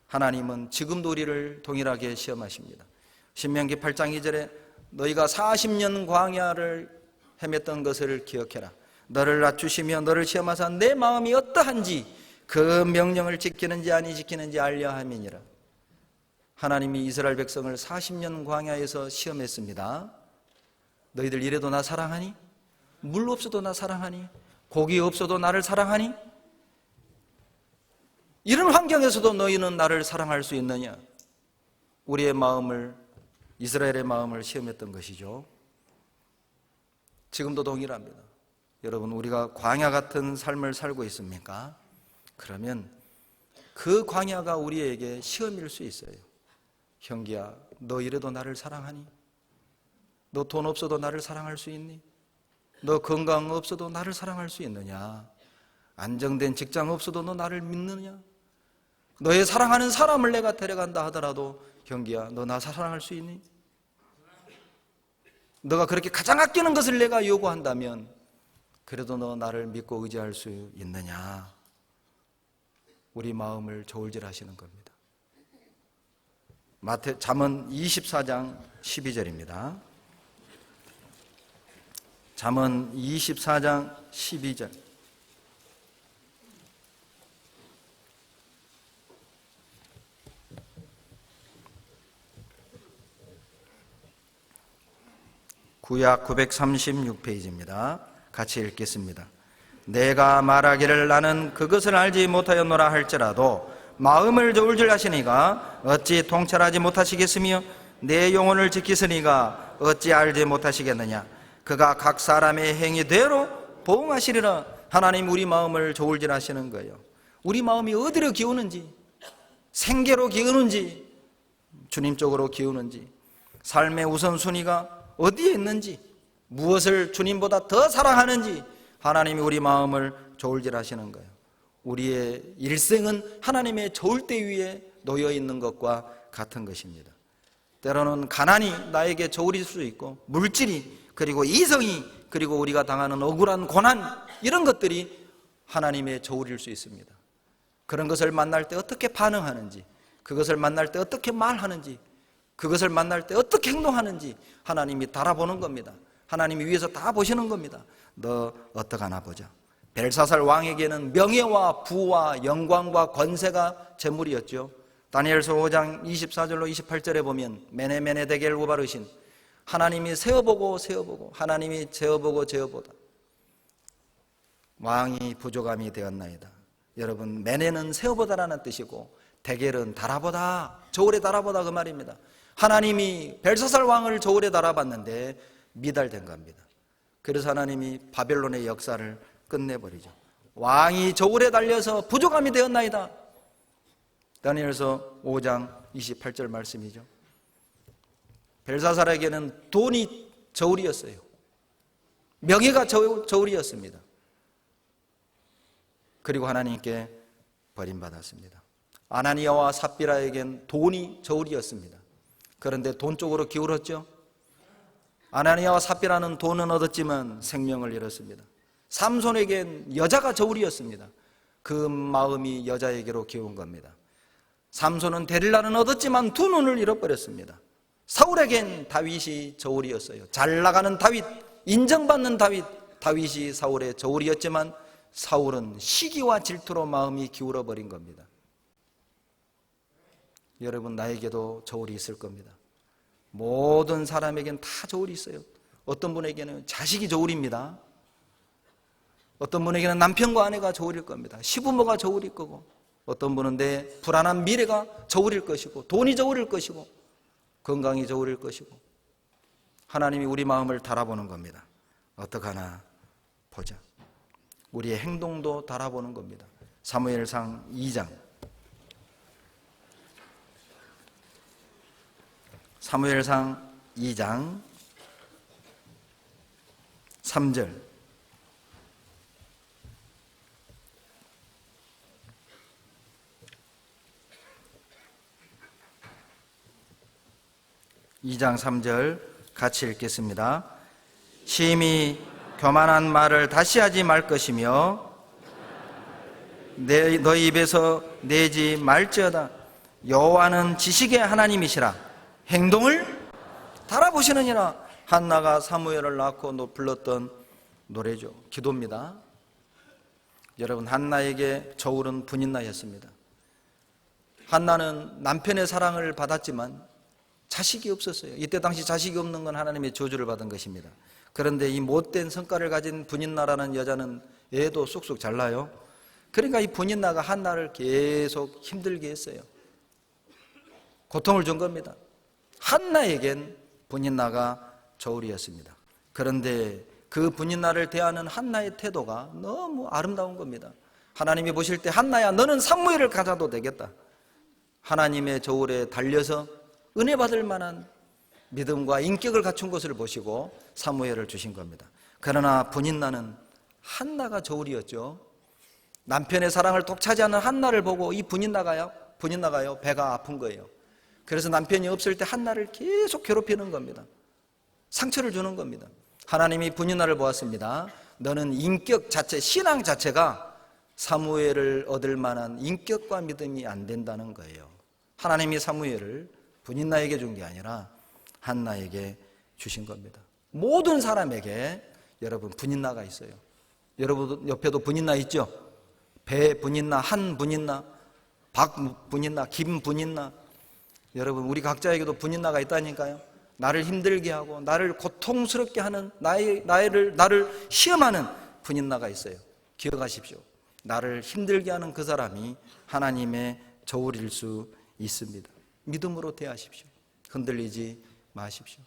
하나님은 지금도 우리를 동일하게 시험하십니다. 신명기 8장 2절에 너희가 40년 광야를 헤맸던 것을 기억해라. 너를 낮추시며 너를 시험하사 내 마음이 어떠한지 그 명령을 지키는지 아니 지키는지 알려 함이니라. 하나님이 이스라엘 백성을 40년 광야에서 시험했습니다. 너희들 이래도 나 사랑하니? 물 없어도 나 사랑하니? 고기 없어도 나를 사랑하니? 이런 환경에서도 너희는 나를 사랑할 수 있느냐? 우리의 마음을, 이스라엘의 마음을 시험했던 것이죠. 지금도 동일합니다. 여러분, 우리가 광야 같은 삶을 살고 있습니까? 그러면 그 광야가 우리에게 시험일 수 있어요. 형기야, 너 이래도 나를 사랑하니? 너 돈 없어도 나를 사랑할 수 있니? 너 건강 없어도 나를 사랑할 수 있느냐? 안정된 직장 없어도 너 나를 믿느냐? 너의 사랑하는 사람을 내가 데려간다 하더라도 형기야, 너 나 사랑할 수 있니? 너가 그렇게 가장 아끼는 것을 내가 요구한다면 그래도 너 나를 믿고 의지할 수 있느냐? 우리 마음을 저울질하시는 겁니다. 잠언 24장 12절입니다. 잠언 24장 12절. 구약 936페이지입니다. 같이 읽겠습니다. 내가 말하기를 나는 그것을 알지 못하였노라 할지라도 마음을 저울질하시니가 어찌 통찰하지 못하시겠으며 내 영혼을 지키시니가 어찌 알지 못하시겠느냐. 그가 각 사람의 행위대로 보응하시리라. 하나님 우리 마음을 저울질하시는 거예요. 우리 마음이 어디로 기우는지, 생계로 기우는지, 주님 쪽으로 기우는지, 삶의 우선순위가 어디에 있는지, 무엇을 주님보다 더 사랑하는지 하나님이 우리 마음을 저울질하시는 거예요. 우리의 일생은 하나님의 저울대 위에 놓여 있는 것과 같은 것입니다. 때로는 가난이 나에게 저울일 수 있고, 물질이, 그리고 이성이, 그리고 우리가 당하는 억울한 고난, 이런 것들이 하나님의 저울일 수 있습니다. 그런 것을 만날 때 어떻게 반응하는지, 그것을 만날 때 어떻게 말하는지, 그것을 만날 때 어떻게 행동하는지 하나님이 달아보는 겁니다. 하나님이 위에서 다 보시는 겁니다. 너 어떡하나 보자. 벨사살 왕에게는 명예와 부와 영광과 권세가 재물이었죠. 다니엘서 5장 24절로 28절에 보면 메네메네데겔 우바르신, 하나님이 세어보고 세어보고 하나님이 재어보고 재어보다 왕이 부족함이 되었나이다. 여러분, 메네는 세어보다라는 뜻이고 데겔은 달아보다, 저울에 달아보다 그 말입니다. 하나님이 벨사살 왕을 저울에 달아봤는데 미달된 겁니다. 그래서 하나님이 바벨론의 역사를 끝내버리죠. 왕이 저울에 달려서 부족함이 되었나이다. 다니엘서 5장 28절 말씀이죠. 벨사살에게는 돈이 저울이었어요. 명예가 저울이었습니다. 그리고 하나님께 버림받았습니다. 아나니아와 삽비라에겐 돈이 저울이었습니다. 그런데 돈 쪽으로 기울었죠. 아나니아와 삽비라는 돈은 얻었지만 생명을 잃었습니다. 삼손에겐 여자가 저울이었습니다. 그 마음이 여자에게로 기운 겁니다. 삼손은 데릴라는 얻었지만 두 눈을 잃어버렸습니다. 사울에겐 다윗이 저울이었어요. 잘 나가는 다윗, 인정받는 다윗, 다윗이 사울의 저울이었지만 사울은 시기와 질투로 마음이 기울어버린 겁니다. 여러분, 나에게도 저울이 있을 겁니다. 모든 사람에겐 다 저울이 있어요. 어떤 분에게는 자식이 저울입니다. 어떤 분에게는 남편과 아내가 저울일 겁니다. 시부모가 저울일 거고, 어떤 분은 내 불안한 미래가 저울일 것이고, 돈이 저울일 것이고, 건강이 저울일 것이고, 하나님이 우리 마음을 달아보는 겁니다. 어떡하나 보자. 우리의 행동도 달아보는 겁니다. 사무엘상 2장, 사무엘상 2장 3절. 같이 읽겠습니다. 심히 교만한 말을 다시 하지 말 것이며 너희 입에서 내지 말지어다. 여호와는 지식의 하나님이시라. 행동을 달아보시느니라. 한나가 사무엘을 낳고 불렀던 노래죠. 기도입니다. 여러분, 한나에게 저울은 분인나였습니다. 한나는 남편의 사랑을 받았지만 자식이 없었어요. 이때 당시 자식이 없는 건 하나님의 저주를 받은 것입니다. 그런데 이 못된 성과를 가진 분인나라는 여자는 애도 쑥쑥 잘 나요. 그러니까 이 분인나가 한나를 계속 힘들게 했어요. 고통을 준 겁니다. 한나에겐 분인나가 저울이었습니다. 그런데 그 분인나를 대하는 한나의 태도가 너무 아름다운 겁니다. 하나님이 보실 때 한나야, 너는 사무엘을 가져도 되겠다. 하나님의 저울에 달려서 은혜 받을 만한 믿음과 인격을 갖춘 것을 보시고 사무엘을 주신 겁니다. 그러나 분인나는 한나가 저울이었죠. 남편의 사랑을 독차지하는 한나를 보고 이 분인나가요 배가 아픈 거예요. 그래서 남편이 없을 때 한나를 계속 괴롭히는 겁니다. 상처를 주는 겁니다. 하나님이 분인나를 보았습니다. 너는 인격 자체, 신앙 자체가 사무엘을 얻을 만한 인격과 믿음이 안 된다는 거예요. 하나님이 사무엘을 분인나에게 준 게 아니라 한나에게 주신 겁니다. 모든 사람에게 여러분 분인나가 있어요. 여러분 옆에도 분인나 있죠? 배 분인나, 한 분인나, 박 분인나, 김 분인나. 여러분 우리 각자에게도 분인나가 있다니까요. 나를 힘들게 하고 나를 고통스럽게 하는 나를 시험하는 분인나가 있어요. 기억하십시오. 나를 힘들게 하는 그 사람이 하나님의 저울일 수 있습니다. 믿음으로 대하십시오. 흔들리지 마십시오.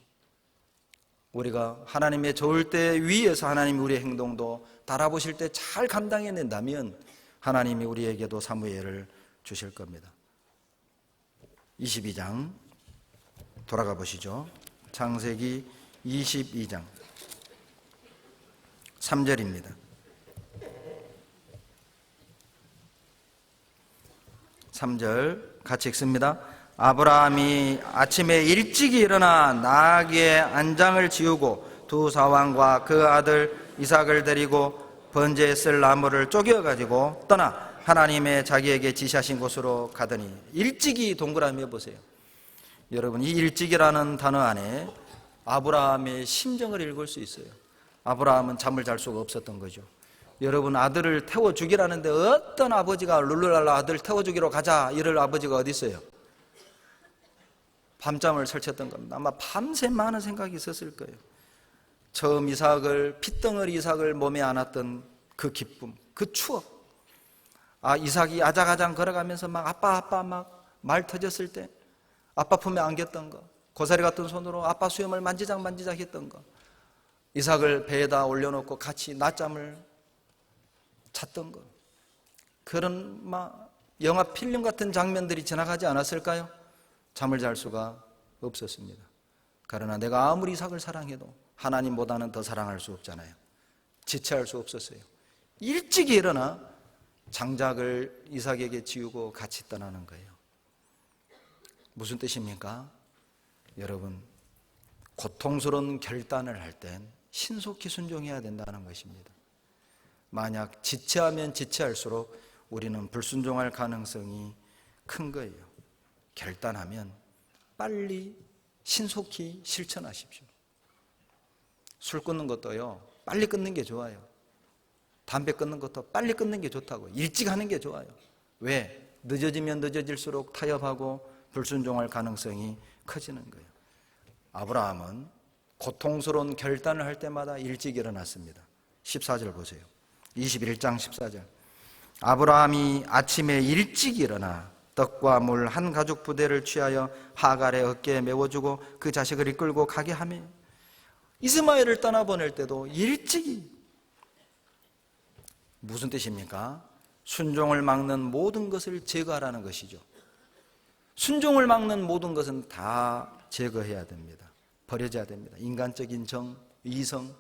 우리가 하나님의 저울대 위에서 하나님이 우리의 행동도 달아보실 때 잘 감당해낸다면 하나님이 우리에게도 사무엘을 주실 겁니다. 22장 돌아가 보시죠. 창세기 22장 3절입니다. 3절 같이 읽습니다. 아브라함이 아침에 일찍 일어나 나귀의 안장을 지우고 두 사왕과 그 아들 이삭을 데리고 번제에 쓸 나무를 쪼개어가지고 떠나 하나님의 자기에게 지시하신 곳으로 가더니, 일찍이 동그라미 해보세요. 여러분 이 일찍이라는 단어 안에 아브라함의 심정을 읽을 수 있어요. 아브라함은 잠을 잘 수가 없었던 거죠. 여러분 아들을 태워 죽이라는데 어떤 아버지가 룰루랄라 아들 태워 죽이러 가자 이럴 아버지가 어디 있어요? 밤잠을 설쳤던 겁니다. 아마 밤새 많은 생각이 있었을 거예요. 처음 핏덩어리 이삭을 몸에 안았던 그 기쁨, 그 추억. 이삭이 아작아작 걸어가면서 막 아빠 막 말 터졌을 때 아빠 품에 안겼던 거, 고사리 같은 손으로 아빠 수염을 만지작 했던 거, 이삭을 배에다 올려놓고 같이 낮잠을 잤던 거, 그런 영화 필름 같은 장면들이 지나가지 않았을까요? 잠을 잘 수가 없었습니다. 그러나 내가 아무리 이삭을 사랑해도 하나님보다는 더 사랑할 수 없잖아요. 지체할 수 없었어요. 일찍 일어나 장작을 이삭에게 지우고 같이 떠나는 거예요. 무슨 뜻입니까? 여러분 고통스러운 결단을 할 땐 신속히 순종해야 된다는 것입니다. 만약 지체하면 지체할수록 우리는 불순종할 가능성이 큰 거예요. 결단하면 빨리 신속히 실천하십시오. 술 끊는 것도요, 빨리 끊는 게 좋아요. 담배 끊는 것도 빨리 끊는 게 좋다고. 일찍 하는 게 좋아요. 왜? 늦어지면 늦어질수록 타협하고 불순종할 가능성이 커지는 거예요. 아브라함은 고통스러운 결단을 할 때마다 일찍 일어났습니다. 14절 보세요. 21장 14절. 아브라함이 아침에 일찍 일어나 떡과 물 한 가죽 부대를 취하여 하갈의 어깨에 메워주고 그 자식을 이끌고 가게 하며, 이스마엘을 떠나보낼 때도 일찍이. 무슨 뜻입니까? 순종을 막는 모든 것을 제거하라는 것이죠. 순종을 막는 모든 것은 다 제거해야 됩니다. 버려져야 됩니다. 인간적인 정, 이성,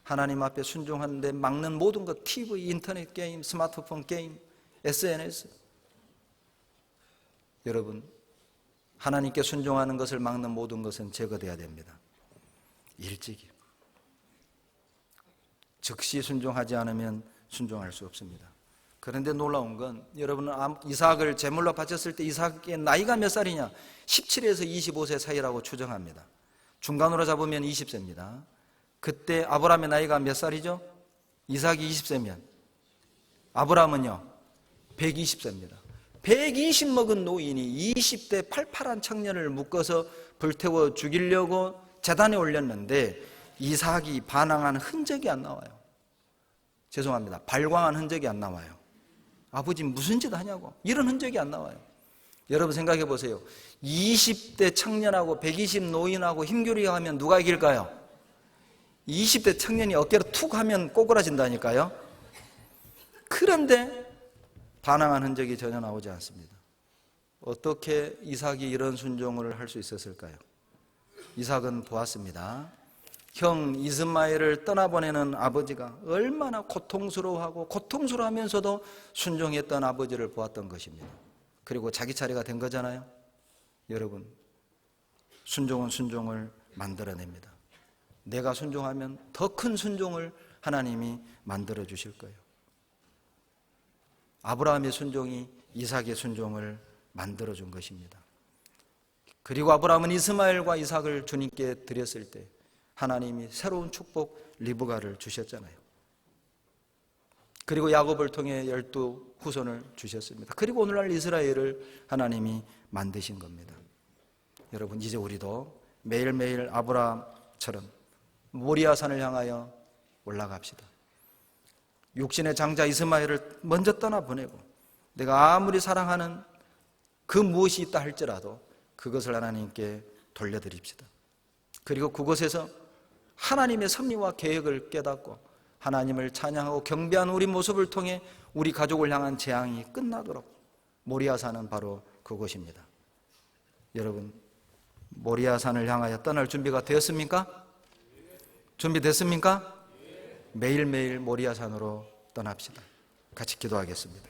하나님 앞에 순종하는데 막는 모든 것, TV, 인터넷 게임, 스마트폰 게임, SNS. 여러분, 하나님께 순종하는 것을 막는 모든 것은 제거돼야 됩니다. 일찍이. 즉시 순종하지 않으면 순종할 수 없습니다. 그런데 놀라운 건, 여러분은 이삭을 제물로 바쳤을 때 이삭의 나이가 몇 살이냐? 17에서 25세 사이라고 추정합니다. 중간으로 잡으면 20세입니다. 그때 아브라함의 나이가 몇 살이죠? 이삭이 20세면 아브라함은요 120세입니다. 120 먹은 노인이 20대 팔팔한 청년을 묶어서 불태워 죽이려고 제단에 올렸는데 이삭이 반항한 흔적이 안 나와요. 죄송합니다. 발광한 흔적이 안 나와요. 아버지 무슨 짓 하냐고, 이런 흔적이 안 나와요. 여러분 생각해 보세요. 20대 청년하고 120 노인하고 힘겨루기 하면 누가 이길까요? 20대 청년이 어깨로 툭 하면 꼬꾸라진다니까요. 그런데 반항한 흔적이 전혀 나오지 않습니다. 어떻게 이삭이 이런 순종을 할 수 있었을까요? 이삭은 보았습니다. 형 이스마엘을 떠나보내는 아버지가 얼마나 고통스러워하고 고통스러워하면서도 순종했던 아버지를 보았던 것입니다. 그리고 자기 차례가 된 거잖아요. 여러분, 순종은 순종을 만들어냅니다. 내가 순종하면 더 큰 순종을 하나님이 만들어 주실 거예요. 아브라함의 순종이 이삭의 순종을 만들어 준 것입니다. 그리고 아브라함은 이스마엘과 이삭을 주님께 드렸을 때 하나님이 새로운 축복 리브가를 주셨잖아요. 그리고 야곱을 통해 12 후손을 주셨습니다. 그리고 오늘날 이스라엘을 하나님이 만드신 겁니다. 여러분, 이제 우리도 매일매일 아브라함처럼 모리아산을 향하여 올라갑시다. 육신의 장자 이스마엘을 먼저 떠나보내고 내가 아무리 사랑하는 그 무엇이 있다 할지라도 그것을 하나님께 돌려드립시다. 그리고 그곳에서 하나님의 섭리와 계획을 깨닫고 하나님을 찬양하고 경배하는 우리 모습을 통해 우리 가족을 향한 재앙이 끝나도록, 모리아산은 바로 그곳입니다. 여러분, 모리아산을 향하여 떠날 준비가 되었습니까? 준비됐습니까? 매일매일 모리아산으로 떠납시다. 같이 기도하겠습니다.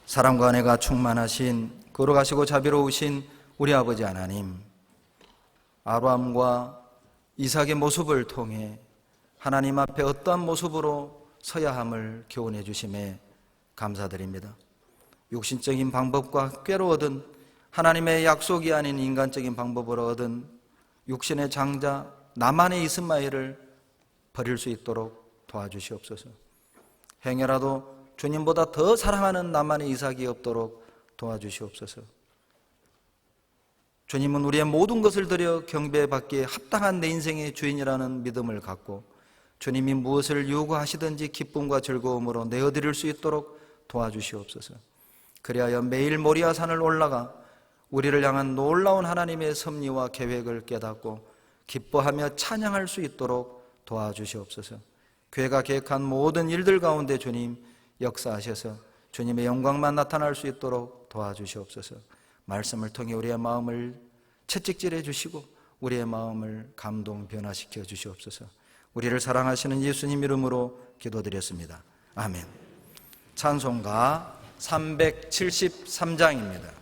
사랑과 은혜가 충만하신 거룩하시고 자비로우신 우리 아버지 하나님, 아브라함과 이삭의 모습을 통해 하나님 앞에 어떠한 모습으로 서야 함을 교훈해 주심에 감사드립니다. 육신적인 방법과 꾀로 얻은 하나님의 약속이 아닌 인간적인 방법으로 얻은 육신의 장자 나만의 이스마엘을 버릴 수 있도록 도와주시옵소서. 행여라도 주님보다 더 사랑하는 나만의 이삭이 없도록 도와주시옵소서. 주님은 우리의 모든 것을 들여 경배받기에 합당한 내 인생의 주인이라는 믿음을 갖고 주님이 무엇을 요구하시든지 기쁨과 즐거움으로 내어드릴 수 있도록 도와주시옵소서. 그리하여 매일 모리아산을 올라가 우리를 향한 놀라운 하나님의 섭리와 계획을 깨닫고 기뻐하며 찬양할 수 있도록 도와주시옵소서. 교회가 계획한 모든 일들 가운데 주님 역사하셔서 주님의 영광만 나타날 수 있도록 도와주시옵소서. 말씀을 통해 우리의 마음을 채찍질해 주시고 우리의 마음을 감동 변화시켜 주시옵소서. 우리를 사랑하시는 예수님 이름으로 기도드렸습니다. 아멘. 찬송가 373장입니다.